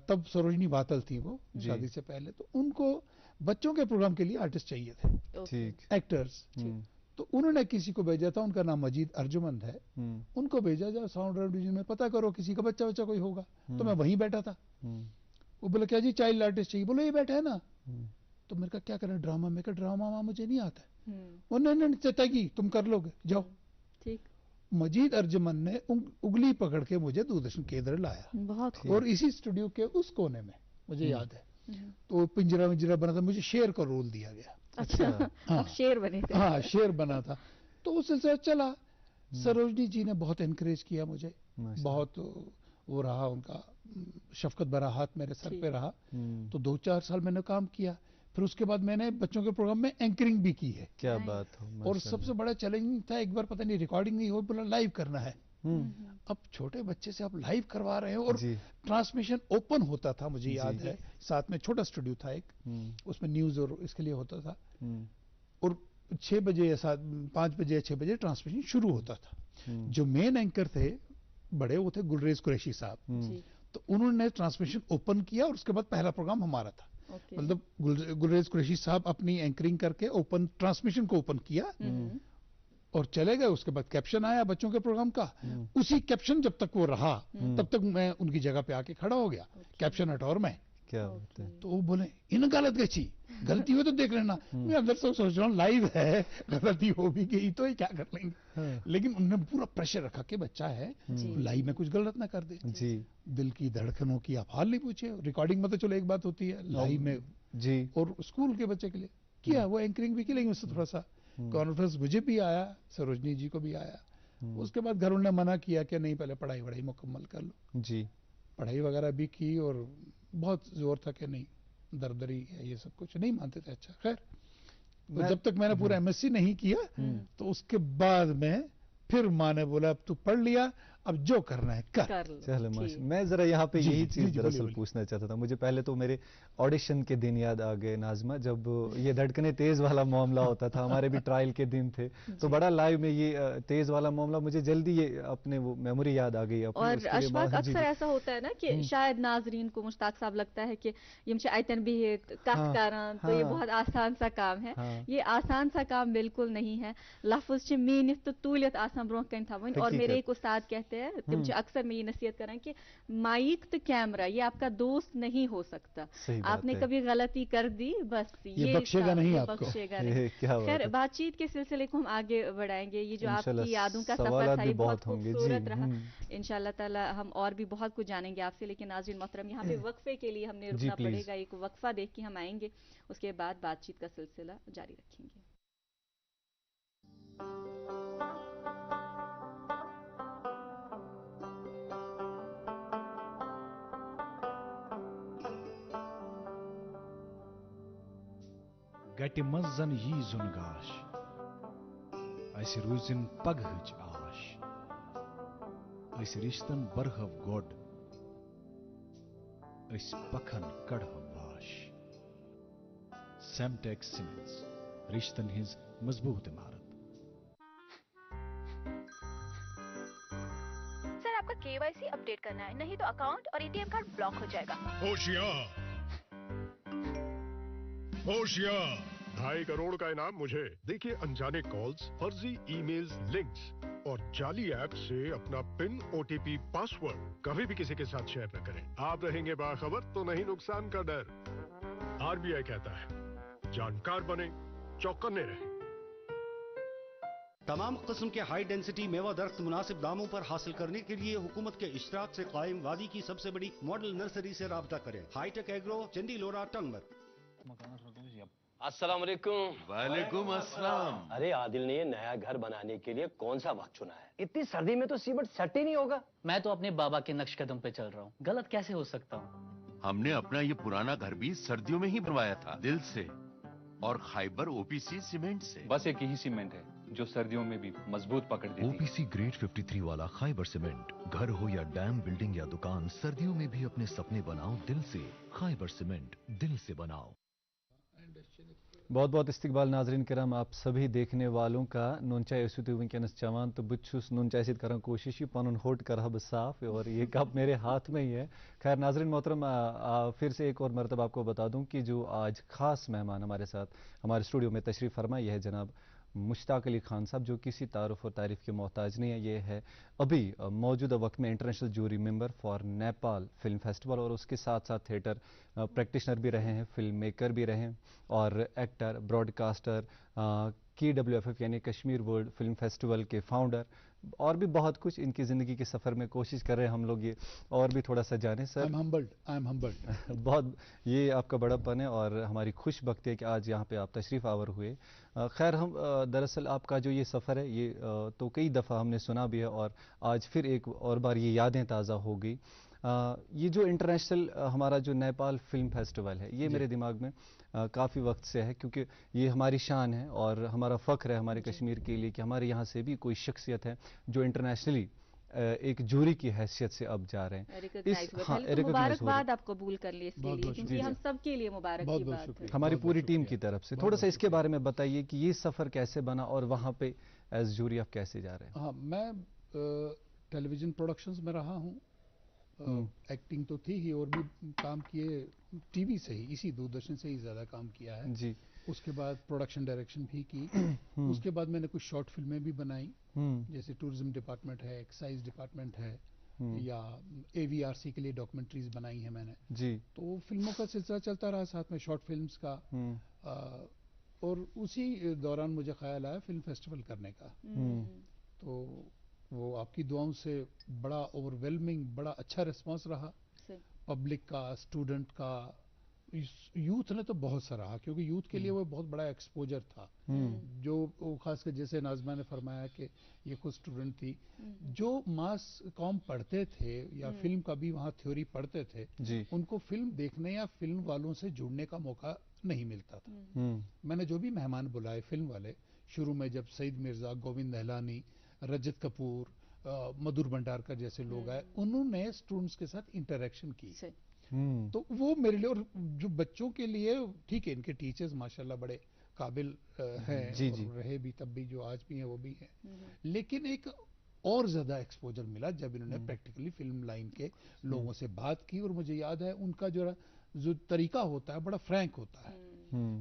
तब सरोजनी बातल थी वो शादी से पहले, तो उनको बच्चों के प्रोग्राम के लिए आर्टिस्ट चाहिए थे, एक्टर्स। तो उन्होंने किसी को भेजा था, उनका नाम मजीद अर्जुमंद है, उनको भेजा जाओ साउंड डिवीजन में पता करो किसी का बच्चा कोई होगा। तो मैं वहीं बैठा था। वो बोले क्या जी चाइल्ड आर्टिस्ट चाहिए? बोले ये बैठा है ना। तो मेरे का क्या करें ड्रामा? मैं कहा ड्रामा मुझे नहीं आता। वो नहीं तगी तुम कर लोगे, जाओ। ठीक। मजीद अर्जुमन ने उंगली पकड़ के मुझे दूरदर्शन केंद्र लाया, बहुत और इसी स्टूडियो के उस कोने में मुझे याद है, तो पिंजरा बना था, मुझे शेर का रोल दिया गया। अच्छा, हाँ, शेर बने थे। हाँ, शेर बना था। तो उस सिलसिला चला। सरोजनी जी ने बहुत एनकरेज किया मुझे, बहुत वो रहा, उनका शफकत भरा हाथ मेरे सर पे रहा। तो 2-4 साल मैंने काम किया। फिर उसके बाद मैंने बच्चों के प्रोग्राम में एंकरिंग भी की है। क्या बात हो। और सबसे बड़ा चैलेंजिंग था, एक बार पता नहीं रिकॉर्डिंग नहीं हो, बोला लाइव करना है। अब छोटे बच्चे से आप लाइव करवा रहे हो और ट्रांसमिशन ओपन होता था, मुझे याद है, साथ में छोटा स्टूडियो था एक, उसमें न्यूज और इसके लिए होता था, और 6 बजे या 5 बजे या 6 बजे ट्रांसमिशन शुरू होता था। जो मेन एंकर थे बड़े, वो थे गुलरेज कुरैशी साहब। तो उन्होंने ट्रांसमिशन ओपन किया और उसके बाद पहला प्रोग्राम हमारा था। मतलब गुलरेज कुरैशी साहब अपनी एंकरिंग करके ओपन ट्रांसमिशन को ओपन किया और चले गए। उसके बाद कैप्शन आया बच्चों के प्रोग्राम का। उसी कैप्शन जब तक वो रहा तब तक मैं उनकी जगह पे आके खड़ा हो गया, कैप्शन हटौर में। क्या होता है? तो वो बोले इन गलती हो तो देख लेना। मैं अंदर से सोच रहा हूँ लाइव है, गलती हो भी गई तो क्या कर लेंगे। लेकिन उन्होंने पूरा प्रेशर रखा कि बच्चा है, लाइव में कुछ गलत ना कर दे। दिल की धड़कनों की आप हाल नहीं पूछे। रिकॉर्डिंग में तो चलो एक बात होती है, लाइव में जी। और स्कूल के बच्चे के लिए किया वो एंकरिंग भी की, लेकिन उससे थोड़ा सा कॉन्फ्रेंस मुझे भी आया, सरोजनी जी को भी आया। उसके बाद घर उन्होंने मना किया कि नहीं पहले पढ़ाई वढ़ाई मुकम्मल कर लो जी। पढ़ाई वगैरह भी की और बहुत जोर था कि नहीं दरदरी है ये सब कुछ, नहीं मानते थे। अच्छा खैर, तो जब तक मैंने पूरा एमएससी नहीं किया तो उसके बाद में फिर माँ ने बोला अब तू पढ़ लिया, अब जो करना है कर। चलो माशा। मैं जरा यहाँ पे यही चीज दरअसल पूछना चाहता था। मुझे पहले तो मेरे ऑडिशन के दिन याद आ गए नाजमा, जब ये धड़कने तेज वाला मामला होता था, हमारे भी ट्रायल के दिन थे, तो बड़ा लाइव में ये तेज वाला मामला मुझे जल्दी ये अपने वो मेमोरी याद आ गई। और अशफाक अक्सर ऐसा होता है ना कि शायद नाजरीन को मुश्ताक साहब लगता है कि ये बिहित कथ करन, तो ये बहुत आसान सा काम है। ये आसान सा काम बिल्कुल नहीं है। लफ्ज मीनित तो तूलियत आसान ब्रोह कन था। और मेरे एक उस्ताद कहते हैं, तुम अक्सर मैं ये नसीहत करें कि माइक तो कैमरा ये आपका दोस्त नहीं हो सकता। आपने कभी गलती कर दी बस ये बख्शेगा नहीं आपको। बख्शेगा नहीं। खैर बातचीत के सिलसिले को हम आगे बढ़ाएंगे। ये जो आपकी यादों का सफर था ये बहुत खूबसूरत रहा। इंशाल्लाह ताला हम और भी बहुत कुछ जानेंगे आपसे, लेकिन नाज़रीन मोहतरम यहाँ पे वक्फे के लिए हमने रुकना पड़ेगा। एक वक्फा देख के हम आएंगे, उसके बाद बातचीत का सिलसिला जारी रखेंगे। गटि मजन यी जुनगाश अस रूजिन पगहच आश अस रिश्तन बरहव गोड अस पखन कड़हव वाश। सेमटेक्स सीमेंट्स रिश्तन हिज मजबूत इमारत। सर आपका केवाईसी अपडेट करना है, नहीं तो अकाउंट और एटीएम कार्ड ब्लॉक हो जाएगा। होशियार होशियार, 2.5 करोड़ का इनाम मुझे। देखिए अनजाने कॉल्स, फर्जी ईमेल्स, लिंक्स और जाली ऐप से अपना पिन, ओटीपी, पासवर्ड कभी भी किसी के साथ शेयर न करें। आप रहेंगे बाखबर तो नहीं नुकसान का डर। आरबीआई कहता है जानकार बने, चौकन्ने रहें। तमाम किस्म के हाई डेंसिटी मेवा दरख्त मुनासिब दामों पर हासिल करने के लिए हुकूमत के इश्तराक से कायम वादी की सबसे बड़ी मॉडल नर्सरी से राब्ता करें। हाईटेक एग्रो, चंदी लोरा, टंगमर। अस्सलाम वालेकुम। वालेकुम अस्सलाम। अरे आदिल ने ये नया घर बनाने के लिए कौन सा वक्त चुना है? इतनी सर्दी में तो सीमेंट सेट ही नहीं होगा। मैं तो अपने बाबा के नक्श कदम पे चल रहा हूँ, गलत कैसे हो सकता हूँ? हमने अपना ये पुराना घर भी सर्दियों में ही बनवाया था, दिल से और खाइबर ओपीसी सीमेंट से। बस एक ही सीमेंट है जो सर्दियों में भी मजबूत पकड़ देती है। ओपीसी ग्रेड 53 वाला खाइबर सीमेंट, घर हो या डैम, बिल्डिंग या दुकान, सर्दियों में भी अपने सपने बनाओ दिल से। खाइबर सीमेंट, दिल से बनाओ। बहुत बहुत इस्तकबाल नाजरीन करम आप सभी देखने वालों का नून चाय ऊस वनकस चवान तो बहुत नून चाय सत कर कोशिश पन होट कर बह साफ और ये कप मेरे हाथ में ही है। खैर नाजरीन मोहतरम फिर से एक और मरतब आपको बता दूं कि जो आज ख़ास मेहमान हमारे साथ हमारे स्टूडियो में तशरीफ़ फरमाई है जनाब मुश्ताक अली खान साहब, जो किसी तारुफ और तारीफ़ के मोहताज नहीं है। ये है अभी मौजूदा वक्त में international jury member for Nepal film festival और उसके साथ साथ थिएटर प्रैक्टिशनर भी रहे हैं, फिल्म मेकर भी रहे हैं और एक्टर, ब्रॉडकास्टर, KWFF यानी कश्मीर वर्ल्ड फिल्म फेस्टिवल के फाउंडर और भी बहुत कुछ इनकी ज़िंदगी के सफ़र में कोशिश कर रहे हैं हम लोग ये और भी थोड़ा सा जाने। सर आई एम हम्बल्ड बहुत ये आपका बड़ापन है और हमारी खुशबख्ती है कि आज यहाँ पे आप तशरीफ़ आवर हुए। खैर हम दरअसल आपका जो ये सफ़र है ये तो कई दफ़ा हमने सुना भी है और आज फिर एक और बार ये यादें ताज़ा हो गई। ये जो इंटरनेशनल हमारा जो नेपाल फिल्म फेस्टिवल है ये मेरे दिमाग में काफ़ी वक्त से है, क्योंकि ये हमारी शान है और हमारा फ़ख्र है हमारे कश्मीर के लिए कि हमारे यहाँ से भी कोई शख्सियत है जो इंटरनेशनली एक जूरी की हैसियत से अब जा रहे हैं। मुबारकबाद आप कबूल कर लिए इसके लिए, क्योंकि हम सब के लिए मुबारक की बात है हमारी पूरी टीम की तरफ से। थोड़ा सा इसके बारे में बताइए कि ये सफ़र कैसे बना और वहाँ पे एज जूरी आप कैसे जा रहे हैं? हाँ, मैं टेलीविज़न प्रोडक्शंस में रहा हूँ, एक्टिंग तो थी ही और भी काम किए टीवी से ही, इसी दूरदर्शन से ही ज़्यादा काम किया है जी। उसके बाद प्रोडक्शन डायरेक्शन भी की। उसके बाद मैंने कुछ शॉर्ट फिल्में भी बनाई, जैसे टूरिज्म डिपार्टमेंट है, एक्साइज डिपार्टमेंट है, या AVRC के लिए डॉक्यूमेंट्रीज बनाई है मैंने जी। तो फिल्मों का सिलसिला चलता रहा, साथ में शॉर्ट फिल्म्स का। और उसी दौरान मुझे ख्याल आया फिल्म फेस्टिवल करने का। तो वो आपकी दुआओं से बड़ा ओवरवेलमिंग, बड़ा अच्छा रिस्पांस रहा पब्लिक का, स्टूडेंट का, यूथ ने तो बहुत सराहा, क्योंकि यूथ के लिए वो बहुत बड़ा एक्सपोजर था। जो खासकर जैसे नाज़मा ने फरमाया कि ये खुद स्टूडेंट थी, जो मास कॉम पढ़ते थे या फिल्म का भी वहाँ थ्योरी पढ़ते थे, उनको फिल्म देखने या फिल्म वालों से जुड़ने का मौका नहीं मिलता था। मैंने जो भी मेहमान बुलाए फिल्म वाले, शुरू में जब सईद मिर्ज़ा, गोविंद नहलानी, रजत कपूर, मधुर भंडारकर जैसे लोग आए, उन्होंने स्टूडेंट्स के साथ इंटरेक्शन की। तो वो मेरे लिए और जो बच्चों के लिए, ठीक है इनके टीचर्स माशाल्लाह बड़े काबिल हैं और रहे भी तब भी, जो आज भी हैं वो भी हैं, लेकिन एक और ज़्यादा एक्सपोजर मिला जब इन्होंने प्रैक्टिकली फिल्म लाइन के लोगों से बात की। और मुझे याद है उनका जो तरीका होता है बड़ा फ्रैंक होता है।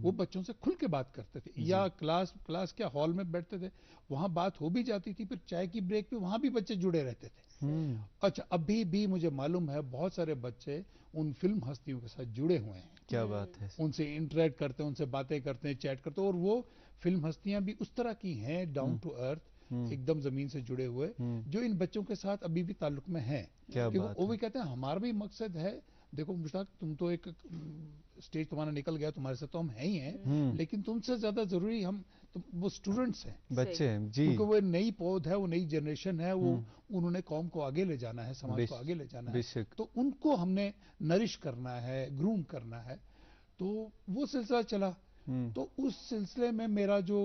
वो बच्चों से खुल के बात करते थे, या क्लास क्या हॉल में बैठते थे, वहाँ बात हो भी जाती थी, फिर चाय की ब्रेक पे वहाँ भी बच्चे जुड़े रहते थे। अच्छा, अभी भी मुझे मालूम है बहुत सारे बच्चे उन फिल्म हस्तियों के साथ जुड़े हुए हैं। क्या बात है। उनसे इंटरेक्ट करते हैं, उनसे बातें करते हैं, चैट करते हैं। और वो फिल्म हस्तियां भी उस तरह की हैं, डाउन टू अर्थ, एकदम जमीन से जुड़े हुए, जो इन बच्चों के साथ अभी भी ताल्लुक में है। वो भी कहते हैं हमारा भी मकसद है, देखो मुश्ताक तुम तो एक स्टेज तुम्हारा निकल गया, तुम्हारे साथ तो हम हैं ही हैं, लेकिन तुमसे ज्यादा जरूरी वो स्टूडेंट्स हैं, बच्चे हैं जी। क्योंकि वो नई पौध है, वो नई जनरेशन है, वो उन्होंने कौम को आगे ले जाना है, समाज को आगे ले जाना है, तो उनको हमने नरिश करना है, ग्रूम करना है। तो वो सिलसिला चला। तो उस सिलसिले में मेरा जो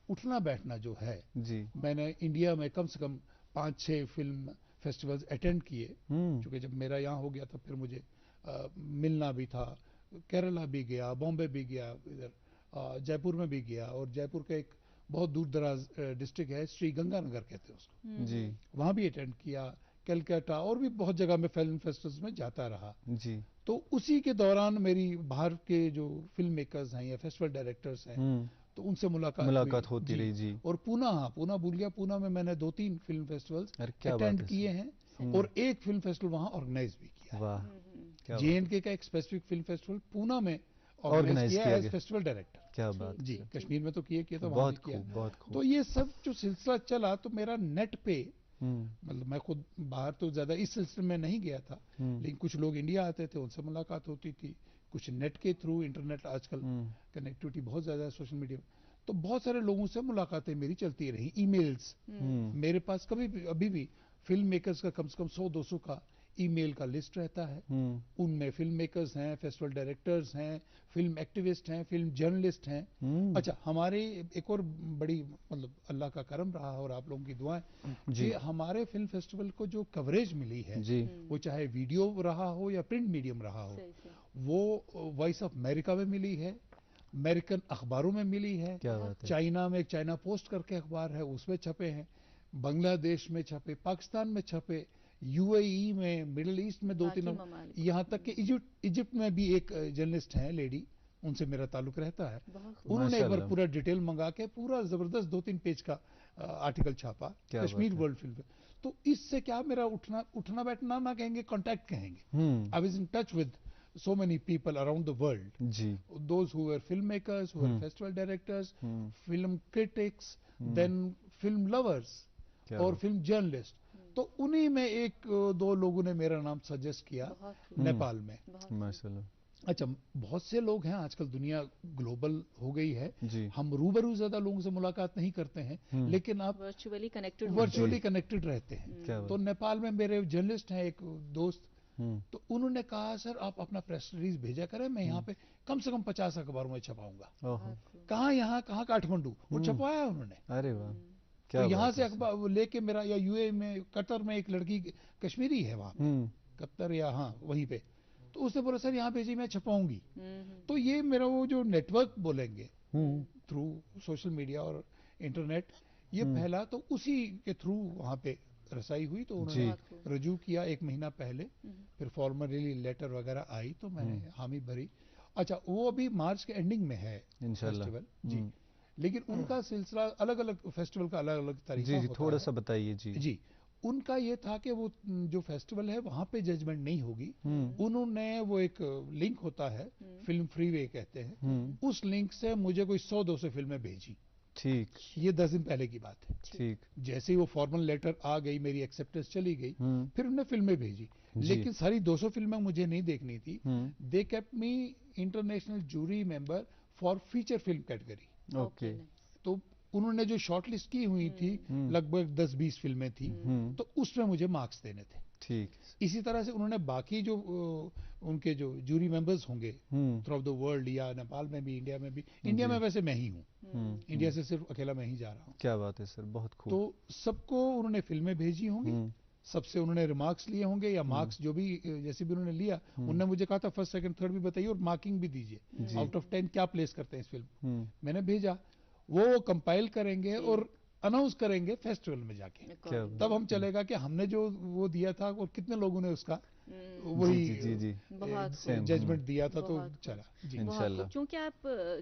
उठना बैठना जो है जी, मैंने इंडिया में कम से कम 5-6 फिल्म फेस्टिवल्स अटेंड किए, क्योंकि जब मेरा यहाँ हो गया तब फिर मुझे मिलना भी था। केरला भी गया, बॉम्बे भी गया, इधर जयपुर में भी गया, और जयपुर का एक बहुत दूर दराज डिस्ट्रिक्ट है, श्री गंगानगर कहते हैं उसको जी, वहाँ भी अटेंड किया। कलकत्ता और भी बहुत जगह में फिल्म फेस्टिवल्स में जाता रहा जी। तो उसी के दौरान मेरी बाहर के जो फिल्म मेकर्स हैं या फेस्टिवल डायरेक्टर्स हैं, तो उनसे मुलाकात होती रही जी। और पूना भूल गया, पूना में मैंने 2-3 फिल्म फेस्टिवल्स अटेंड किए हैं, और एक फिल्म फेस्टिवल वहाँ ऑर्गेनाइज भी किया। वाह। JNK का एक स्पेसिफिक फिल्म फेस्टिवल पूना में ऑर्गेनाइज किया एज फेस्टिवल डायरेक्टर। क्या बात जी, कश्मीर में तो किया तो बहुत किया। बहुत खूब। तो ये सब जो सिलसिला चला, तो मेरा नेट पे, मतलब मैं खुद बाहर तो ज्यादा इस सिलसिले में नहीं गया था, लेकिन कुछ लोग इंडिया आते थे, उनसे मुलाकात होती थी, कुछ नेट के थ्रू, इंटरनेट आजकल कनेक्टिविटी बहुत ज्यादा है सोशल मीडिया, तो बहुत सारे लोगों से मुलाकातें मेरी चलती रही। ईमेल्स मेरे पास कभी भी, अभी भी फिल्म मेकर्स का कम से कम 100-200 का ईमेल का लिस्ट रहता है। उनमें फिल्म मेकर्स हैं, फेस्टिवल डायरेक्टर्स हैं, फिल्म एक्टिविस्ट हैं, फिल्म जर्नलिस्ट हैं। अच्छा, हमारे एक और बड़ी, मतलब अल्लाह का करम रहा और आप लोगों की दुआएं कि हमारे फिल्म फेस्टिवल को जो कवरेज मिली है, वो चाहे वीडियो रहा हो या प्रिंट मीडियम रहा हो, वो वॉइस ऑफ अमेरिका में मिली है, अमेरिकन अखबारों में मिली है, क्या बात है। चाइना में एक चाइना पोस्ट करके अखबार है उसमें छपे हैं, बांग्लादेश में छपे, पाकिस्तान में छपे, यूएई में, मिडिल ईस्ट में दो तीन, यहाँ तक कि इजिप्ट में भी एक जर्नलिस्ट हैं लेडी, उनसे मेरा ताल्लुक रहता है, उन्होंने एक बार पूरा डिटेल मंगा के पूरा जबरदस्त 2-3 पेज का आर्टिकल छापा कश्मीर वर्ल्ड फिल्म। तो इससे क्या मेरा उठना बैठना ना कहेंगे, कांटेक्ट कहेंगे। I was in touch with so many people around the world, those who were filmmakers, who were festival directors, film critics, then film lovers और film journalists। तो उन्हीं में एक दो लोगों ने मेरा नाम सजेस्ट किया नेपाल में। माशाल्लाह। अच्छा, बहुत से लोग हैं आजकल, दुनिया ग्लोबल हो गई है, हम रूबरू ज्यादा लोगों से मुलाकात नहीं करते हैं, लेकिन आप वर्चुअली कनेक्टेड रहते हैं। तो नेपाल में मेरे जर्नलिस्ट हैं एक दोस्त, तो उन्होंने कहा सर आप अपना प्रेस रिलीज भेजा करें, मैं यहाँ पे कम से कम 50 अखबारों में छपाऊंगा। कहाँ यहाँ, कहाँ काठमांडू, वो छपवाया उन्होंने। अरे वाह। तो यहाँ से अखबार लेके मेरा, या यूए में, कतर में एक लड़की कश्मीरी है वहाँ, कतर या हाँ वहीं पे, तो उसने बोला सर यहाँ भेजी, मैं छपाऊंगी। तो ये मेरा वो जो नेटवर्क बोलेंगे थ्रू सोशल मीडिया और इंटरनेट, ये फैला, तो उसी के थ्रू वहाँ पे रसाई हुई। तो उन्होंने रजू किया 1 महीना पहले, फिर फॉर्मली लेटर वगैरह आई तो मैंने हामी भरी। अच्छा, वो अभी मार्च के एंडिंग में है फेस्टिवल जी, लेकिन उनका सिलसिला अलग अलग, फेस्टिवल का अलग अलग तरीका जी, थोड़ा सा बताइए जी। उनका ये था कि वो जो फेस्टिवल है वहां पे जजमेंट नहीं होगी, उन्होंने वो एक लिंक होता है, फिल्म फ्रीवे कहते हैं, उस लिंक से मुझे कोई 100-200 फिल्में भेजी। ठीक, ये 10 दिन पहले की बात है। ठीक, जैसे ही वो फॉर्मल लेटर आ गई, मेरी एक्सेप्टेंस चली गई, फिर उन्होंने फिल्में भेजी, लेकिन सारी 200 फिल्में मुझे नहीं देखनी थी। They kept me international jury member for feature film category. Okay. तो उन्होंने जो शॉर्टलिस्ट की हुई थी, लगभग 10-20 फिल्में थी, तो उसमें मुझे मार्क्स देने थे। ठीक। इसी तरह से उन्होंने बाकी जो उनके जो जूरी मेंबर्स होंगे थ्रू आउट द वर्ल्ड, या नेपाल में भी, इंडिया में भी, इंडिया में वैसे मैं ही हूँ, इंडिया से सिर्फ अकेला मैं ही जा रहा हूँ। क्या बात है सर, बहुत खूब। तो सबको उन्होंने फिल्में भेजी होंगी, सबसे उन्होंने रिमार्क्स लिए होंगे, या मार्क्स जो भी जैसे भी उन्होंने लिया, उन्होंने मुझे कहा था फर्स्ट सेकंड थर्ड भी बताइए और मार्किंग भी दीजिए, आउट ऑफ 10 क्या प्लेस करते हैं इस फिल्म। मैंने भेजा, वो कंपाइल करेंगे और अनाउंस करेंगे फेस्टिवल में जाके, तब हम चलेगा कि हमने जो वो दिया था और कितने लोगों ने उसका वही जजमेंट दिया था। तो चला जी, इंशाल्लाह। क्योंकि आप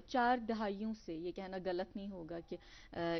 4 दहाइयों से, ये कहना गलत नहीं होगा कि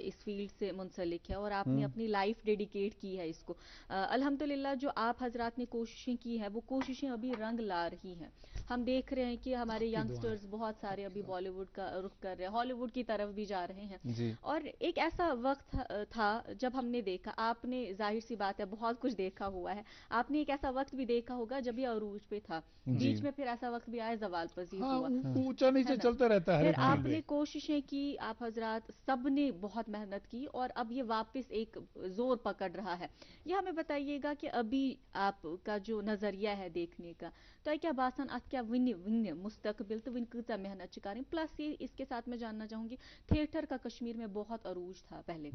इस फील्ड से मुंसलिक है और आपने अपनी लाइफ डेडिकेट की है इसको। अल्हम्दुलिल्लाह जो आप हजरात ने कोशिशें की है, वो कोशिशें अभी रंग ला रही हैं। हम देख रहे हैं कि हमारे यंगस्टर्स बहुत सारे अभी बॉलीवुड का रुख कर रहे हैं, हॉलीवुड की तरफ भी जा रहे हैं। और एक ऐसा वक्त था जब हमने देखा, आपने जाहिर सी बात है बहुत कुछ देखा हुआ है, आपने एक ऐसा वक्त भी देखा होगा जब ये अरूज पे था, बीच में फिर ऐसा वक्त भी आया जवाल पजीर हुआ, ऊंचा नीचे चलता रहता है। फिर आपने कोशिशें की, आप हजरात सब ने बहुत मेहनत की, और अब ये वापस एक जोर पकड़ रहा है। ये हमें बताइएगा कि अभी आपका जो नजरिया है देखने का, तो क्या बासन अत क्या वन मुस्तकबिल तो वन कता मेहनत करें। प्लस ये इसके साथ मैं जानना चाहूंगी, थिएटर का कश्मीर में बहुत अरूज था पहले,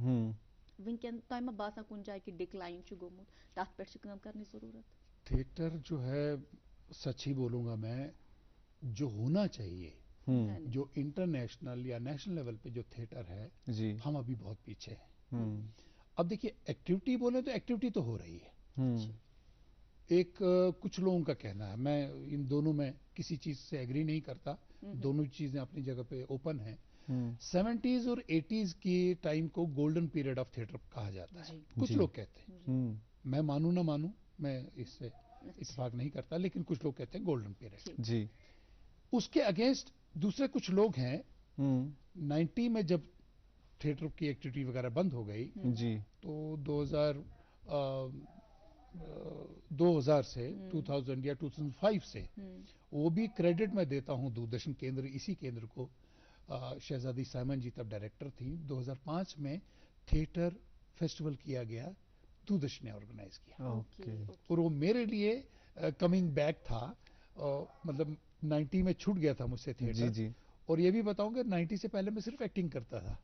वनकन तम बासन कुन जाए कि डिक्लाइन गोमुत, तथ पे काम करने जरूरत। थिएटर जो है, सच ही बोलूंगा मैं, जो होना चाहिए, जो इंटरनेशनल या नेशनल लेवल पे जो थिएटर है, हम अभी बहुत पीछे हैं। अब देखिए, एक्टिविटी बोले तो एक्टिविटी तो हो रही है। एक कुछ लोगों का कहना है, मैं इन दोनों में किसी चीज से एग्री नहीं करता, दोनों चीजें अपनी जगह पे ओपन है। 70s और 80s की टाइम को गोल्डन पीरियड ऑफ थिएटर कहा जाता है, कुछ लोग कहते हैं। मैं मानू ना मानू, मैं इससे इत्तेफाक नहीं करता, लेकिन कुछ लोग कहते हैं गोल्डन पीरियड जी। उसके अगेंस्ट दूसरे कुछ लोग हैं, 90 में जब थिएटर की एक्टिविटी वगैरह बंद हो गई जी, तो 2000 से 2000 या 2005 से, वो भी क्रेडिट मैं देता हूं दूरदर्शन केंद्र, इसी केंद्र को, शहजादी साइमन जी तब डायरेक्टर थी। 2005 में थिएटर फेस्टिवल किया गया, दूरदर्शन ने ऑर्गेनाइज किया। और वो मेरे लिए कमिंग बैक था, मतलब 90 में छूट गया था मुझसे थिएटर। जी। और ये भी बताऊंगा, 90 से पहले मैं सिर्फ एक्टिंग करता था,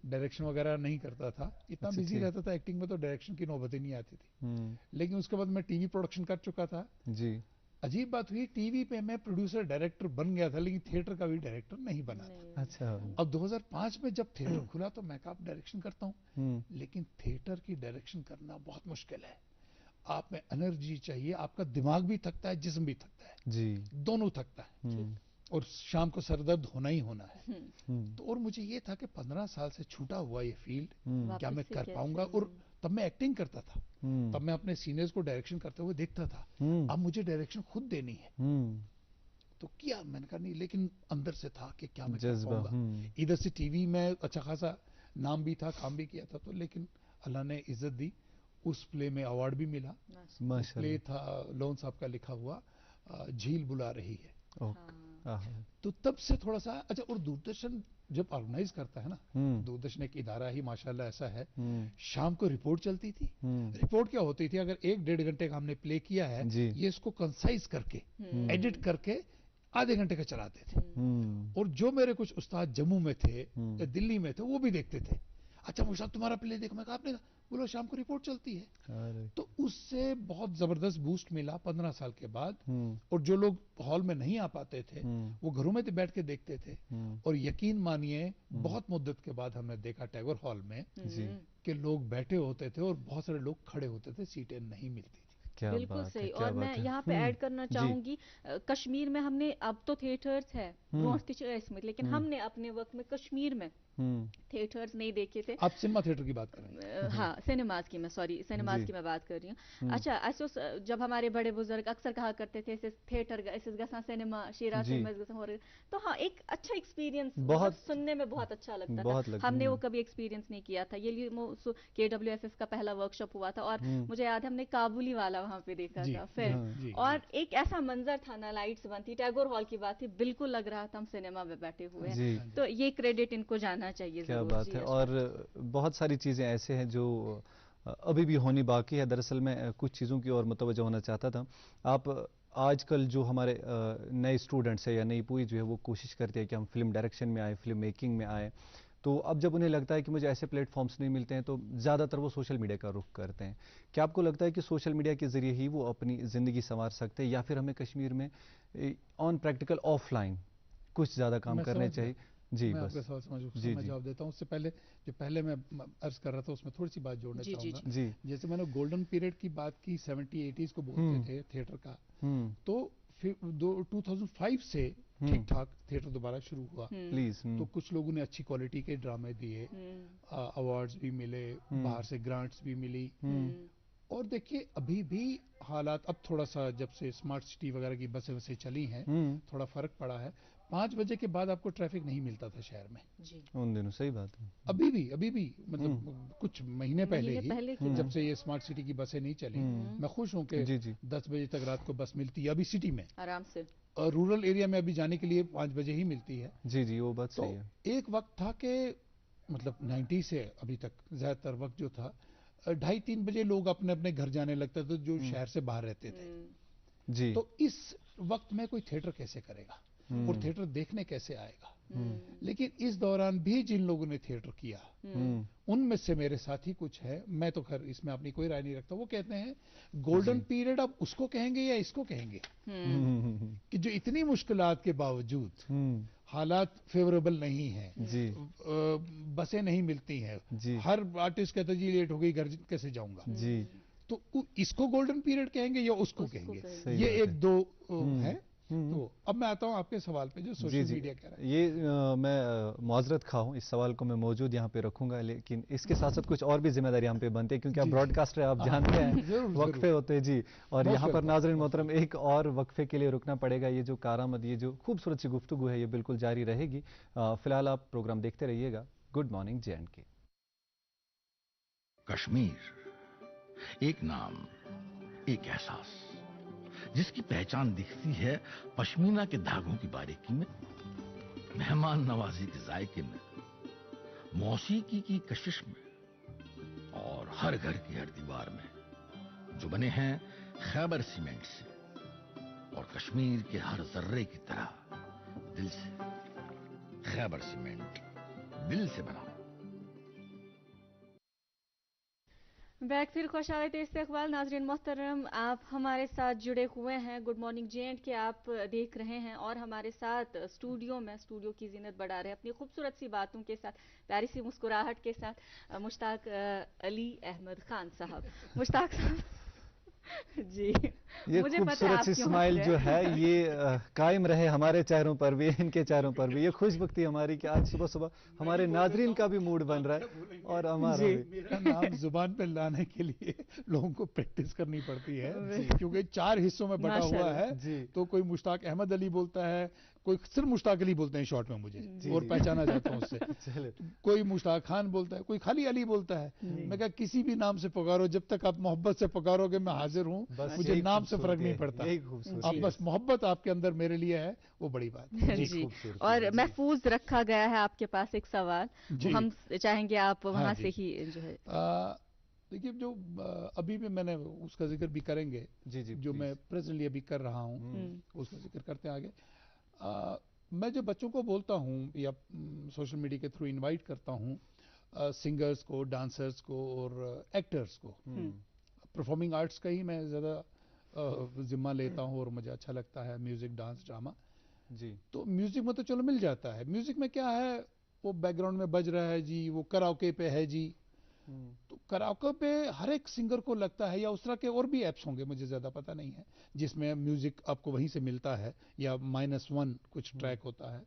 डायरेक्शन वगैरह नहीं करता था, इतना बिजी रहता था एक्टिंग में, तो डायरेक्शन की नौबत ही नहीं आती थी। लेकिन उसके बाद मैं टीवी प्रोडक्शन कर चुका था जी, अजीब बात हुई, टीवी पे मैं प्रोड्यूसर डायरेक्टर बन गया था, लेकिन थिएटर का भी डायरेक्टर नहीं बना था। अच्छा। अब 2005 में जब थिएटर खुला तो मैं कहा डायरेक्शन करता हूँ, लेकिन थिएटर की डायरेक्शन करना बहुत मुश्किल है। आप में एनर्जी चाहिए, आपका दिमाग भी थकता है, जिस्म भी थकता है जी, दोनों थकता है, और शाम को सरदर्द होना ही होना है। तो और मुझे ये था कि 15 साल से छूटा हुआ ये फील्ड क्या मैं कर पाऊंगा। और तब मैं एक्टिंग करता था, तब मैं अपने सीनियर्स को डायरेक्शन करते हुए देखता था, अब मुझे डायरेक्शन खुद देनी है। तो किया, मैंने कहा नहीं, लेकिन अंदर से था कि क्या मैं कर पाऊंगा। इधर से टीवी में अच्छा खासा नाम भी था, काम भी किया था, तो लेकिन अल्लाह ने इज्जत दी, उस प्ले में अवार्ड भी मिला। प्ले था लोन साहब का लिखा हुआ, झील बुला रही है। तो तब से थोड़ा सा अच्छा। और दूरदर्शन जब ऑर्गेनाइज करता है ना, दूरदर्शन एक इदारा ही माशाल्लाह ऐसा है, शाम को रिपोर्ट चलती थी। रिपोर्ट क्या होती थी, अगर 1-1.5 घंटे का हमने प्ले किया है, ये इसको कंसाइज करके एडिट करके आधे घंटे का चलाते थे। और जो मेरे कुछ उस्ताद जम्मू में थे या दिल्ली में थे, वो भी देखते थे। अच्छा मुझे तुम्हारा प्ले देखो, मैं कहा आपने, बोलो शाम को रिपोर्ट चलती है। तो उससे बहुत जबरदस्त बूस्ट मिला 15 साल के बाद। और जो लोग हॉल में नहीं आ पाते थे, वो घरों में बैठ के देखते थे। और यकीन मानिए, बहुत मुद्दत के बाद हमने देखा टैगोर हॉल में कि लोग बैठे होते थे और बहुत सारे लोग खड़े होते थे, सीटें नहीं मिलती थी। बिल्कुल सही। और मैं यहाँ पे ऐड करना चाहूंगी, कश्मीर में हमने, अब तो थिएटर्स है लेकिन हमने अपने वक्त में कश्मीर में थिएटर्स नहीं देखे थे। आप सिनेमा थिएटर की बात कर रहे हैं? हाँ, सिनेमाज की मैं, सॉरी, सिनेमाज की मैं बात कर रही हूँ। अच्छा, ऐसे जब हमारे बड़े बुजुर्ग अक्सर कहा करते थे थिएटर गसा सिनेमा शीरा हो रहे, तो हाँ, एक अच्छा एक्सपीरियंस, बहुत सुनने में बहुत अच्छा लगता था। हमने वो कभी एक्सपीरियंस नहीं किया था। ये KWFF का पहला वर्कशॉप हुआ था, और मुझे याद है हमने काबुली वाला वहाँ पे देखा था फिल्म। और एक ऐसा मंजर था ना, लाइट्स बंद थी, टैगोर हॉल की बात थी, बिल्कुल लग रहा था हम सिनेमा में बैठे हुए हैं। तो ये क्रेडिट इनको जाना चाहिए। क्या बात है। और बहुत सारी चीज़ें ऐसे हैं जो अभी भी होनी बाकी है। दरअसल मैं कुछ चीज़ों की और मुतवज्जो होना चाहता था। आप आजकल जो हमारे नए स्टूडेंट्स हैं या नई पूरी जो है, वो कोशिश करते हैं कि हम फिल्म डायरेक्शन में आए, फिल्म मेकिंग में आए। तो अब जब उन्हें लगता है कि मुझे ऐसे प्लेटफॉर्म्स नहीं मिलते हैं, तो ज़्यादातर वो सोशल मीडिया का रुख करते हैं। क्या आपको लगता है कि सोशल मीडिया के ज़रिए ही वो अपनी ज़िंदगी संवार सकते हैं, या फिर हमें कश्मीर में ऑन प्रैक्टिकल ऑफलाइन कुछ ज़्यादा काम करने चाहिए? जी, मैं बस आपके सवाल मैं जवाब देता हूँ। उससे पहले जो पहले मैं अर्ज कर रहा था, उसमें थोड़ी सी बात जोड़ना चाहूँगा। जैसे मैंने गोल्डन पीरियड की बात की, 70-80s को बोलते थे थिएटर का, तो फिर 2005 से ठीक ठाक थिएटर दोबारा शुरू हुआ। तो कुछ लोगों ने अच्छी क्वालिटी के ड्रामे दिए, अवार्ड्स भी मिले, बाहर से ग्रांट्स भी मिली। और देखिए अभी भी हालात, अब थोड़ा सा जब से स्मार्ट सिटी वगैरह की बसें वसें चली हैं, थोड़ा फर्क पड़ा है। 5 बजे के बाद आपको ट्रैफिक नहीं मिलता था शहर में उन दिनों। सही बात है। अभी भी मतलब कुछ महीने पहले ही जब से ये स्मार्ट सिटी की बसें नहीं चली, मैं खुश हूँ कि 10 बजे तक रात को बस मिलती है अभी सिटी में आराम से। और रूरल एरिया में अभी जाने के लिए 5 बजे ही मिलती है। जी, वो बात सही है। एक वक्त था कि मतलब 90 से अभी तक ज्यादातर वक्त जो था, 2:30-3 बजे लोग अपने अपने घर जाने लगते थे जो शहर से बाहर रहते थे। तो इस वक्त में कोई थिएटर कैसे करेगा और थिएटर देखने कैसे आएगा? लेकिन इस दौरान भी जिन लोगों ने थिएटर किया, उनमें से मेरे साथी कुछ है, मैं तो खैर इसमें अपनी कोई राय नहीं रखता, वो कहते हैं गोल्डन पीरियड अब उसको कहेंगे या इसको कहेंगे कि जो इतनी मुश्किलात के बावजूद हालात फेवरेबल नहीं है, बसें नहीं मिलती हैं, हर आर्टिस्ट कहता है जी लेट हो गई, घर कैसे जाऊंगा। तो इसको गोल्डन पीरियड कहेंगे या उसको कहेंगे? ये एक दो है। तो अब मैं आता हूँ आपके सवाल पे, जो सोशल मीडिया कह रहा है। ये मैं माजरत खा हूँ, इस सवाल को मैं मौजूद यहाँ पे रखूंगा, लेकिन इसके साथ साथ कुछ और भी जिम्मेदारी हम पे बनती है, क्योंकि आप ब्रॉडकास्टर, आप जानते हैं वक्फे होते हैं जी। और यहाँ पर नाज़रीन मोहतरम, एक और वक्फे के लिए रुकना पड़ेगा। ये जो कारामद, ये जो खूबसूरत सी गुफ्तगू है, ये बिल्कुल जारी रहेगी। फिलहाल आप प्रोग्राम देखते रहिएगा गुड मॉर्निंग J&K। कश्मीर एक नाम, एक एहसास, जिसकी पहचान दिखती है पश्मीना के धागों की बारीकी में, मेहमान नवाजी के जायके में, मौसीकी की कशिश में, और हर घर की हर दीवार में, जो बने हैं खैबर सीमेंट से, और कश्मीर के हर जर्रे की तरह दिल से। खैबर सीमेंट, दिल से बना। बैक फिर खुशामदीद इस्तकबाल नाज़रीन मोहतरम, आप हमारे साथ जुड़े हुए हैं गुड मॉर्निंग जेंट के आप देख रहे हैं और हमारे साथ स्टूडियो की जीनत बढ़ा रहे हैं अपनी खूबसूरत सी बातों के साथ, प्यारी सी मुस्कुराहट के साथ मुश्ताक अली अहमद खान साहब। मुश्ताक साहब जी, ये मुझे पता है खूबसूरत आप सी क्यों स्माइल हंस जो रहे है हैं। ये कायम रहे हमारे चेहरों पर भी, इनके चेहरों पर भी। ये खुशबख्ती हमारी कि आज सुबह सुबह हमारे नाजरीन का भी मूड बन रहा है और हमारा भी। मेरा नाम जुबान पे लाने के लिए लोगों को प्रैक्टिस करनी पड़ती है, क्योंकि 4 हिस्सों में बटा हुआ है। तो कोई मुश्ताक अहमद अली बोलता है, कोई सिर्फ मुश्ताक अली बोलते हैं शॉर्ट में मुझे और पहचाना जाता हूँ उससे। कोई मुश्ताक खान बोलता है, कोई खाली अली बोलता है। मैं कहा किसी भी नाम से पुकारो, जब तक आप मोहब्बत से पुकारोगे मैं हाजिर हूँ, मुझे नाम से फर्क नहीं पड़ता। आप बस मोहब्बत आपके अंदर मेरे लिए है, वो बड़ी बात है। जी, और महफूज रखा गया है आपके पास एक सवाल, हम चाहेंगे आप वहाँ से ही जो है। देखिए, जो अभी भी मैंने उसका जिक्र भी करेंगे, जो मैं प्रेजेंटली अभी कर रहा हूँ उसका जिक्र करते हैं आगे। मैं जो बच्चों को बोलता हूँ या सोशल मीडिया के थ्रू इनवाइट करता हूँ सिंगर्स को, डांसर्स को और एक्टर्स को, परफॉर्मिंग आर्ट्स का ही मैं ज़्यादा जिम्मा लेता हूँ और मुझे अच्छा लगता है, म्यूज़िक, डांस, ड्रामा। जी, तो म्यूज़िक में तो चलो मिल जाता है। म्यूज़िक में क्या है, वो बैकग्राउंड में बज रहा है जी, वो कराओके पे है जी। तो कराओके पे हर एक सिंगर को लगता है, या उस तरह के और भी ऐप्स होंगे, मुझे ज़्यादा पता नहीं है, जिसमें म्यूज़िक आपको वहीं से मिलता है, या -1 कुछ ट्रैक होता है।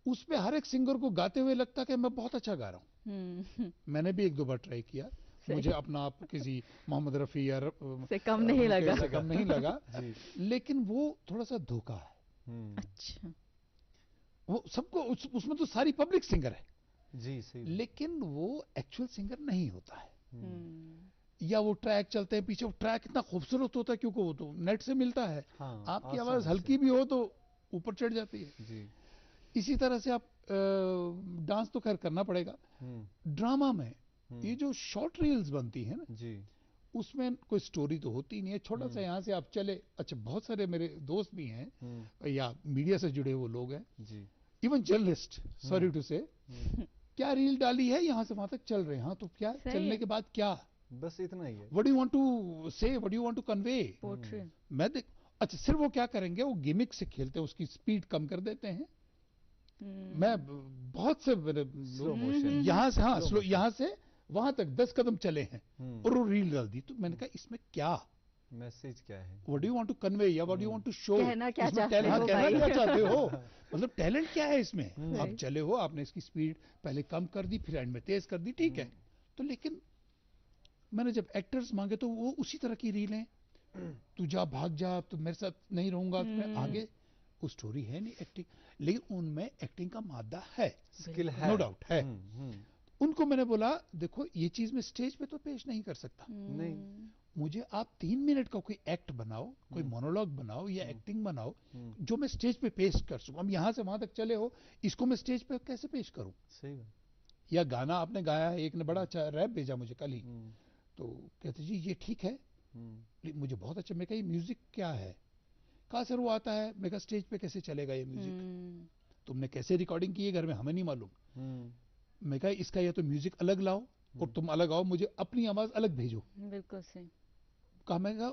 उस पे हर एक सिंगर को गाते हुए लगता है कि मैं बहुत अच्छा गा रहा हूँ। मैंने भी 1-2 बार ट्राई किया, मुझे अपना आप किसी मोहम्मद रफ़ी या से कम नहीं लगा लेकिन वो थोड़ा सा धोखा है। अच्छा, वो सबको उसमें तो सारी पब्लिक सिंगर है जी, सही, लेकिन वो एक्चुअल सिंगर नहीं होता है। या वो ट्रैक चलते हैं पीछे, वो ट्रैक इतना खूबसूरत होता है क्योंकि वो तो नेट से मिलता है। आपकी आवाज हल्की भी हो तो ऊपर चढ़ जाती है जी। इसी तरह से आप डांस तो खैर करना पड़ेगा। ड्रामा में ये जो शॉर्ट रील्स बनती है ना जी, उसमें कोई स्टोरी तो होती नहीं है। छोटा सा यहाँ से आप चले, अच्छा बहुत सारे मेरे दोस्त भी हैं या मीडिया से जुड़े हुए लोग हैं जी, इवन जर्नलिस्ट, सॉरी टू से, क्या रील डाली है यहाँ से वहां तक चल रहे हैं। हाँ तो क्या चलने के बाद क्या, बस इतना ही है। What do you want to say, what do you want to convey. मैं देख, अच्छा सिर्फ वो क्या करेंगे, वो गिमिक से खेलते हैं, उसकी स्पीड कम कर देते हैं। मैं बहुत से यहाँ से, हाँ स्लो, यहाँ से वहां तक 10 कदम चले हैं और वो रील डाल दी। तो मैंने कहा इसमें क्या मैसेज क्या है, what do you want to convey या what do you want to show, कहना क्या चाहते हो, मतलब टैलेंट क्या है इसमें। आप चले हो, आपने इसकी स्पीड पहले कम कर दी, फिर एंड में तेज कर दी, ठीक है। तो लेकिन मैंने जब एक्टर्स मांगे तो वो उसी तरह की रीलें, तू जा भाग जा, तो मेरे साथ नहीं रहूंगा, तो मैं आगे, वो स्टोरी है नहीं एक्टिंग, लेकिन उनमें एक्टिंग का मादा है, स्किल है, नो डाउट है। उनको मैंने बोला देखो ये चीज मैं स्टेज पे तो पेश नहीं कर सकता, नहीं, मुझे आप 3 मिनट का कोई एक्ट बनाओ, कोई मोनोलॉग बनाओ या एक्टिंग बनाओ जो मैं स्टेज पे पेश कर सकूं। हम यहाँ से वहां तक चले हो, इसको मैं स्टेज पे कैसे पेश करूं। सही। या गाना आपने गाया है, एक ने बड़ा अच्छा रैप भेजा मुझे कल ही, तो कहते जी ये ठीक है, मुझे बहुत अच्छा। मैं कहा ये म्यूजिक क्या है, कहा सर वो आता है। मैं कहा स्टेज पे कैसे चलेगा ये म्यूजिक, तुमने कैसे रिकॉर्डिंग की है घर में, हमें नहीं मालूम। मैं कहा इसका या तो म्यूजिक अलग लाओ और तुम अलग आओ, मुझे अपनी आवाज अलग भेजो। बिल्कुल सही कहा। मैं कहा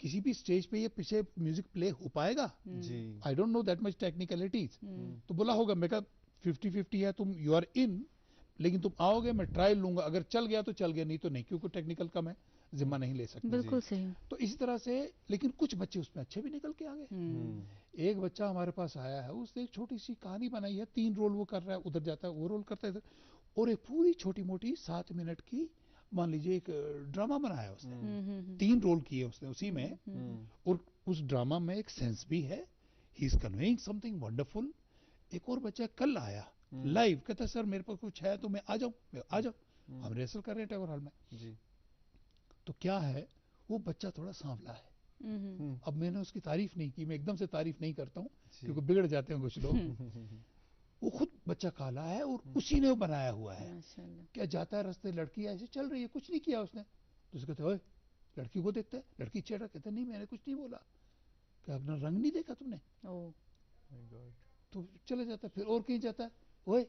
किसी भी स्टेज पे ये पीछे म्यूजिक प्ले हो पाएगा जी, I don't know that much technicalities. तो बोला होगा। मैं कहा 50-50 है, तुम यू आर इन, लेकिन तुम आओगे, मैं ट्रायल लूंगा, अगर चल गया तो चल गया, नहीं तो नहीं, क्योंकि टेक्निकल का मैं जिम्मा नहीं ले सकता। बिल्कुल सही। तो इसी तरह से, लेकिन कुछ बच्चे उसमें अच्छे भी निकल के आ गए। एक बच्चा हमारे पास आया है, उसने एक छोटी सी कहानी बनाई है, 3 रोल वो कर रहा है, उधर जाता है, वो रोल करता है इधर, और एक पूरी छोटी मोटी 7 मिनट की मान लीजिए एक ड्रामा बनाया उसने। 3 रोल किए उसने उसी में, और उस ड्रामा में एक सेंस भी है, he is conveying something wonderful. एक और बच्चा कल आया लाइव, कहता सर मेरे पास कुछ है तो मैं आ जाऊं। मैं आ जाओ, हम रिहर्सल कर रहे हैं टैगोर हॉल में जी। तो क्या है, वो बच्चा थोड़ा सांवला है। अब मैंने उसकी तारीफ नहीं की, मैं एकदम से तारीफ नहीं करता हूँ क्योंकि बिगड़ जाते हैं कुछ लोग। वो खुद बच्चा काला है और उसी ने वो बनाया हुआ है। क्या जाता है रास्ते, लड़की ऐसे चल रही है, कुछ नहीं किया उसने, तो उसको कहते ओए, लड़की को देखता है, लड़की चेहरा, कहता नहीं मैंने कुछ नहीं बोला, क्या अपना रंग नहीं देखा तुमने, तो चले जाता है। फिर और कहीं जाता है, ओए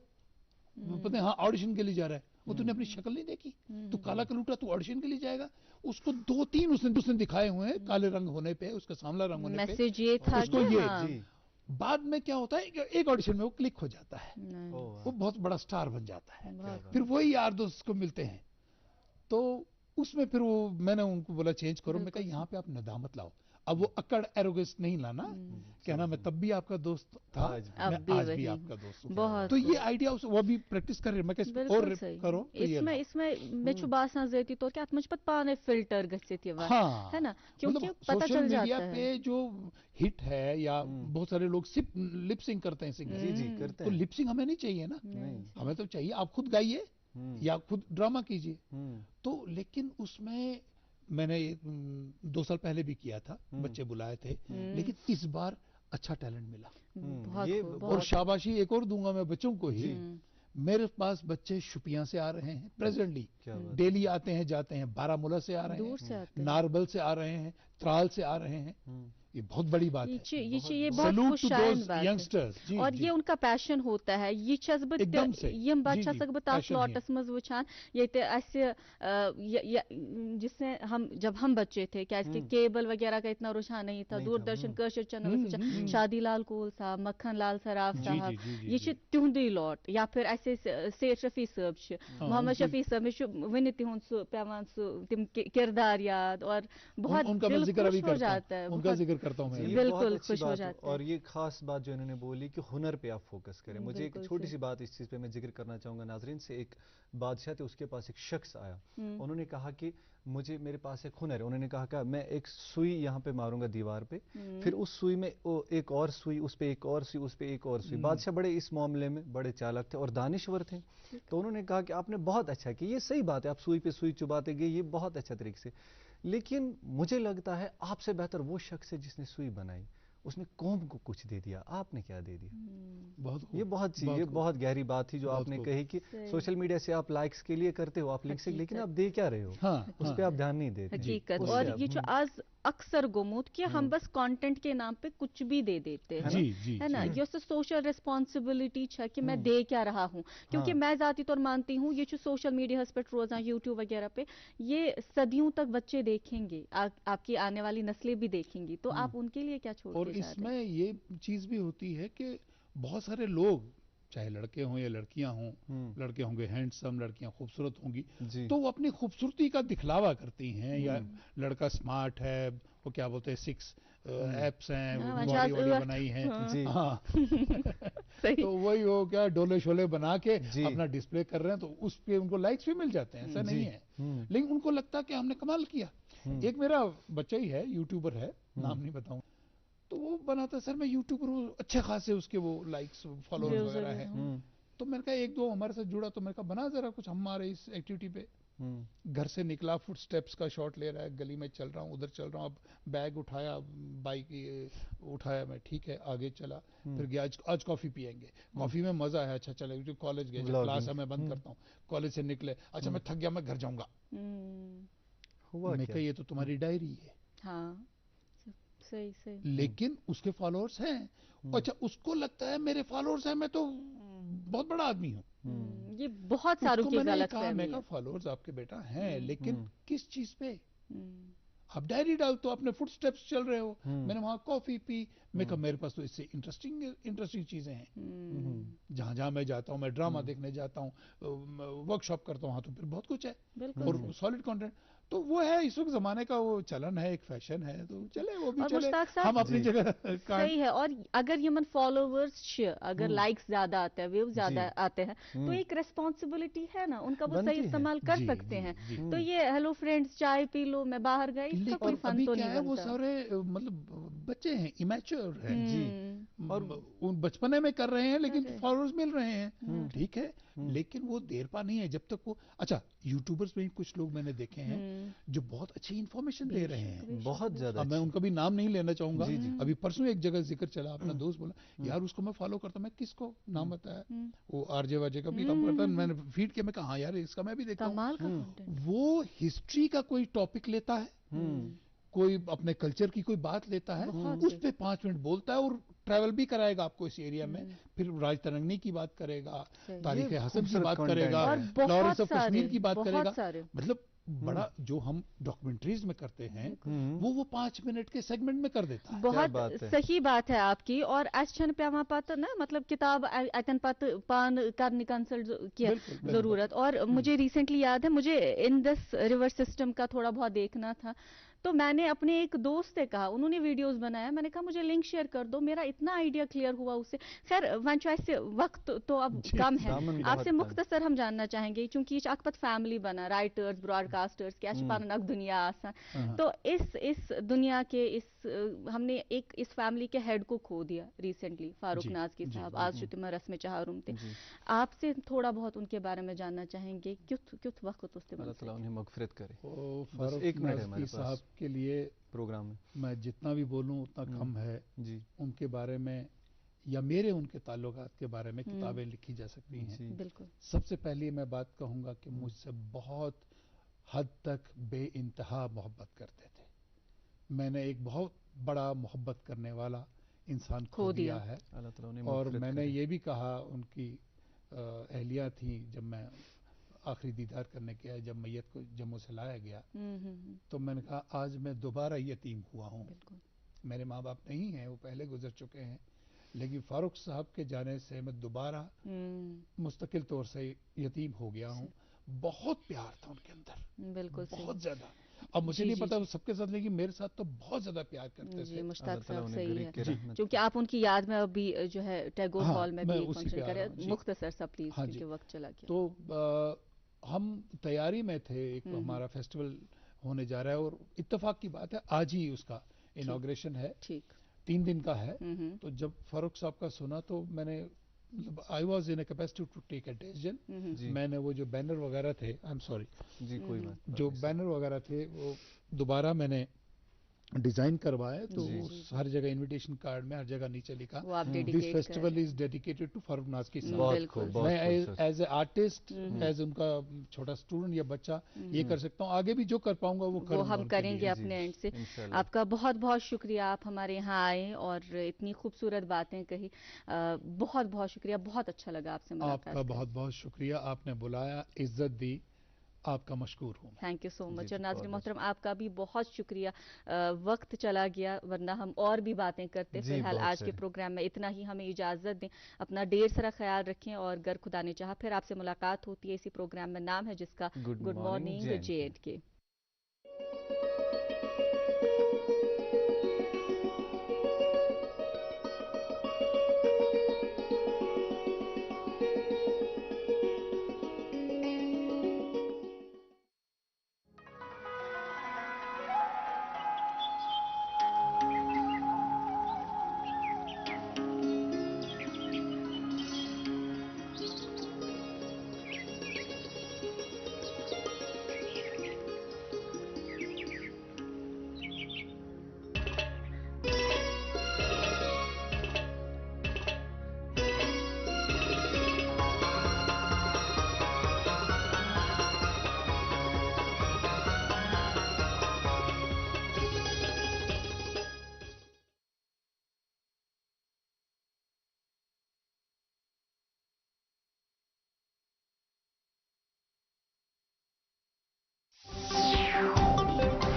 पता है हाँ ऑडिशन के लिए जा रहा है, वो तूने अपनी शक्ल नहीं देखी, तू काला कलूटा, तू ऑडिशन के लिए जाएगा। उसको 2-3 उसने दिखाए हुए हैं काले रंग होने पे, उसका सांवला रंग होने पे, मैसेज ये था उसको कि ये हाँ। बाद में क्या होता है कि एक ऑडिशन में वो क्लिक हो जाता है, वो बहुत बड़ा स्टार बन जाता है, फिर वही यार दोस्त को मिलते हैं। तो उसमें फिर वो मैंने उनको बोला चेंज करो, मैं कहा यहाँ पे आप नदामत लाओ। अब वो अकड़ एरोगेंस नहीं लाना, कहना मैं तब भी आपका दोस्त था, मैं आज भी आपका दोस्त हूँ। तो ये आइडिया वो भी प्रैक्टिस कर रहे हैं, मैं कह और करो तो ये लाओ। इसमें मे छु बासान ज़ाती तौर कि अत मज पत पाने फिल्टर गछित यिवान, हाँ, है ना, क्योंकि पता सोशल चल मीडिया जाता है पे जो हिट है या बहुत सारे लोग लिपसिंग करते हैं सिंगर, करते तो हैं। लिपसिंग हमें नहीं चाहिए ना, हमें तो चाहिए आप खुद गाइए या खुद ड्रामा कीजिए। तो लेकिन उसमें मैंने 2 साल पहले भी किया था, बच्चे बुलाए थे, लेकिन इस बार अच्छा टैलेंट मिला। और शाबाशी एक और दूंगा मैं बच्चों को ही, मेरे पास बच्चे शुपियां से आ रहे हैं प्रेजेंटली, डेली आते हैं जाते हैं, बारामूला से आ रहे हैं, नारबल से आ रहे हैं, त्राल से आ रहे हैं। ये बहुत बड़ी बात है, ये बहुत खुशाइन बात है, और ये उनका पैशन होता है। ये छस बत यम बात छस बत तास लॉटस मज वुछान येते ऐसे जिससे हम जब हम बच्चे थे, क्या इसके केबल वगैरह का इतना रुझान नहीं था, दूरदर्शन कशर चैनल, शादी लाल कोल साहब, मक्खन लाल सराफ साहब, ये तिहुंदी लॉट, या फिर ऐसे सेठ शफी साहब, मोहम्मद शफी साहब में वन तिहुंद सु पेवान सु तिम किरदार याद, और बहुत दिल खुश हो जाता है, उनका जिक्र करता हूं मैं। बिल्कुल खुश हो जाता है। और ये खास बात जो इन्होंने बोली कि हुनर पे आप फोकस करें, मुझे एक छोटी सी बात इस चीज़ पे मैं जिक्र करना चाहूँगा नाजरीन से। एक बादशाह थे, उसके पास एक शख्स आया, उन्होंने कहा कि मेरे पास एक हुनर है। उन्होंने कहा कि मैं एक सुई यहाँ पे मारूंगा दीवार पे, फिर उस सुई में एक और सुई, उस पे एक और सुई, उस पे एक और सुई। बादशाह बड़े इस मामले में बड़े चालाक थे और दानिश्वर थे, तो उन्होंने कहा कि आपने बहुत अच्छा किया, ये सही बात है, आप सुई पे सुई चुबाते गए, ये बहुत अच्छा तरीके से, लेकिन मुझे लगता है आपसे बेहतर वो शख्स है जिसने सुई बनाई, उसने कौम को कुछ दे दिया, आपने क्या दे दिया। ये बहुत गहरी बात थी जो आपने कही कि सोशल मीडिया से आप लाइक्स के लिए करते हो, आप लिंक्स, लेकिन आप दे क्या रहे हो, उस पर आप ध्यान नहीं देते। हकीकत, और ये जो आज अक्सर गुमूत कि हम बस कंटेंट के नाम पे कुछ भी दे देते हैं, है ना। ये सोशल रिस्पॉन्सिबिलिटी है कि मैं दे क्या रहा हूँ, क्योंकि मैं जाती तौर मानती हूँ ये जो सोशल मीडिया पे रोजाना यूट्यूब वगैरह पे ये सदियों तक बच्चे देखेंगे, आपकी आने वाली नस्लें भी देखेंगी, तो आप उनके लिए क्या छोड़ और इसमें ये चीज भी होती है कि बहुत सारे लोग, चाहे लड़के हों या लड़कियां हों, लड़के होंगे हैंडसम, लड़कियां खूबसूरत होंगी, तो वो अपनी खूबसूरती का दिखलावा करती हैं, या लड़का स्मार्ट है, वो क्या बोलते हैं 6 एप्स हैं, बॉडी बनाई है, हाँ तो वही हो क्या डोले शोले बना के अपना डिस्प्ले कर रहे हैं, तो उस पे उनको लाइक्स भी मिल जाते हैं, ऐसा नहीं है, लेकिन उनको लगता है कि हमने कमाल किया। एक मेरा बच्चा ही है, यूट्यूबर है, नाम नहीं बताऊं, तो वो बनाता सर मैं यूट्यूबर हूँ, अच्छे खासे उसके वो लाइक्स फॉलोअर्स वगैरह हैं, तो मैंने कहा 1-2 हमारे साथ जुड़ा, तो मैंने कहा बना जरा कुछ हमारे इस एक्टिविटी पे। घर से निकला, फुट स्टेप्स का शॉट ले रहा है, गली में चल रहा हूँ, उधर चल रहा हूँ, अब बैग उठाया, बाइक उठाया मैं, ठीक है आगे चला, फिर गया आज कॉफी पियेंगे, कॉफी में मजा आया, अच्छा चले कॉलेज गए, क्लास है मैं बंद करता हूँ, कॉलेज से निकले, अच्छा मैं थक गया, मैं घर जाऊंगा, मैं कहा ये तो तुम्हारी डायरी है। हाँ सही। लेकिन उसके फॉलोअर्स हैं, अच्छा उसको लगता है मेरे फॉलोअर्स हैं, मैं तो बहुत बड़ा आदमी हूँ। ये बहुत सारों की गलत फहमी है। मैं फॉलोअर्स आपके बेटा हैं, लेकिन किस चीज पे आप डायरी डालते हो, अपने फुट स्टेप्स चल रहे हो, मैंने वहां कॉफी पी, मैं कहा मेरे पास तो इससे इंटरेस्टिंग चीजें हैं, जहां मैं जाता हूँ, मैं ड्रामा देखने जाता हूँ, वर्कशॉप करता हूँ, वहां तो फिर बहुत कुछ है और सॉलिड कंटेंट, तो वो है इस वक्त जमाने का वो चलन है, एक फैशन है, तो चले वो भी चले, हम अपनी जगह सही है। और अगर ह्यूमन फॉलोवर्स, अगर लाइक्स ज्यादा आते हैं, व्यूज ज्यादा आते हैं, तो एक रिस्पॉन्सिबिलिटी है ना उनका, वो सही इस्तेमाल कर सकते हैं। तो ये हेलो फ्रेंड्स चाय पी लो मैं बाहर गई, इसका कोई फन तो नहीं बनता। वो सारे मतलब बच्चे हैं, इमैच्योर हैं जी, और उन बचपने में कर रहे हैं, लेकिन फॉलोअर्स मिल रहे हैं, ठीक है, लेकिन वो देर पा नहीं है जब तक वो, अच्छा यूट्यूबर्स में कुछ लोग मैंने देखे हैं जो बहुत अच्छी इंफॉर्मेशन दे रहे हैं, बहुत ज्यादा, मैं उनका भी नाम नहीं लेना चाहूंगा। अभी परसों एक जगह जिक्र चला, अपना दोस्त बोला यार उसको मैं फॉलो करता, मैं किसको नाम बताया, वो आरजे वाजे का भी काम करता, मैंने फीड किया, मैं कहा यार इसका मैं भी देखता हूँ, वो हिस्ट्री का कोई टॉपिक लेता है, कोई अपने कल्चर की कोई बात लेता है, उस पे 5 मिनट बोलता है और ट्रैवल भी कराएगा आपको इस एरिया में, फिर राज तरंगनी की बात करेगा, तारिक हसन की बात करेगा, लॉरेंस ऑफ कश्मीर की बात करेगा। मतलब बड़ा जो हम डॉक्यूमेंट्रीज में करते हैं वो 5 मिनट के सेगमेंट में कर देता है। बहुत सही बात है आपकी। और अच्छन पेवान पत ना मतलब किताब अतन पत पान करने कंसल्ट की जरूरत। और मुझे रिसेंटली याद है, मुझे इन दिस रिवर सिस्टम का थोड़ा बहुत देखना था, तो मैंने अपने एक दोस्त से कहा, उन्होंने वीडियोस बनाया, मैंने कहा मुझे लिंक शेयर कर दो, मेरा इतना आइडिया क्लियर हुआ उससे। खैर वैसे वक्त तो अब कम है, आपसे मुख्तसर हम जानना चाहेंगे क्योंकि ये अकपत फैमिली बना, राइटर्स ब्रॉडकास्टर्स क्या पान अक दुनिया आसान। तो इस दुनिया के हमने एक इस फैमिली के हेड को खो दिया रिसेंटली, फारूक नाज़की साहब आज शुतुमा रस्म चहारुम थे। आपसे थोड़ा बहुत उनके बारे में जानना चाहेंगे, क्युत वक्त उससे अल्लाह ताला उन्हें मगफिरत करे। फारूक नाज़की साहब के लिए प्रोग्राम में मैं जितना भी बोलूं उतना कम है जी। उनके बारे में या मेरे उनके ताल्लुकात के बारे में किताबें लिखी जा सकती हैं। बिल्कुल। सबसे पहले मैं बात कहूंगा कि मुझसे बहुत हद तक बेइंतहा मोहब्बत करते थे। मैंने एक बहुत बड़ा मोहब्बत करने वाला इंसान खो दिया है। और मैंने ये भी कहा, उनकी अहलिया थी जब मैं आखिरी दीदार करने गया, जब मैयत को जम्मू से लाया गया, तो मैंने कहा आज मैं दोबारा यतीम हुआ हूँ। मेरे माँ बाप नहीं हैं, वो पहले गुजर चुके हैं, लेकिन फारूक साहब के जाने से मैं दोबारा मुस्तकिल तौर से यतीम हो गया हूँ। बहुत प्यार था उनके अंदर, बिल्कुल बहुत ज्यादा। अब मुझे नहीं पता सबके साथ, लेकिन मेरे साथ तो बहुत ज्यादा प्यार करते थे। मुश्ताक साहब सही है, क्योंकि आप उनकी याद में अभी जो है टैगोर हॉल में भी फंक्शन करें। मुख्तसर सा प्लीज, क्योंकि वक्त चला गया। तो हम तैयारी में थे, एक हमारा फेस्टिवल होने जा रहा है और इत्तेफाक की बात है आज ही उसका इनॉग्रेशन है, 3 दिन का है। तो जब फारूक साहब का सुना तो मैंने I was in a capacity to take a decision. मैंने वो जो बैनर वगैरह थे, आई एम सॉरी जी कोई बात, जो बैनर वगैरह थे वो दोबारा मैंने डिजाइन करवाए। तो हर जगह इनविटेशन कार्ड में हर जगह नीचे लिखा this festival is dedicated to Farooq Nazki साहब। मैं एज ए आर्टिस्ट, एज उनका छोटा स्टूडेंट या बच्चा ये कर सकता हूँ। आगे भी जो कर पाऊंगा वो हम करेंगे अपने एंड से। आपका बहुत बहुत शुक्रिया, आप हमारे यहाँ आए और इतनी खूबसूरत बातें कही। बहुत बहुत शुक्रिया, बहुत अच्छा लगा आपसे मुलाकात। आपका बहुत बहुत शुक्रिया, आपने बुलाया, इज्जत दी, आपका मशकूर हूँ। Thank you so much. और नाज़रीन मोहतरम आपका भी बहुत शुक्रिया। वक्त चला गया, वरना हम और भी बातें करते। फिलहाल आज के प्रोग्राम में इतना ही, हमें इजाज़त दें। अपना ढेर सारा ख्याल रखें और अगर खुदा ने चाहा फिर आपसे मुलाकात होती है इसी प्रोग्राम में। नाम है जिसका गुड मॉर्निंग जे एंड के।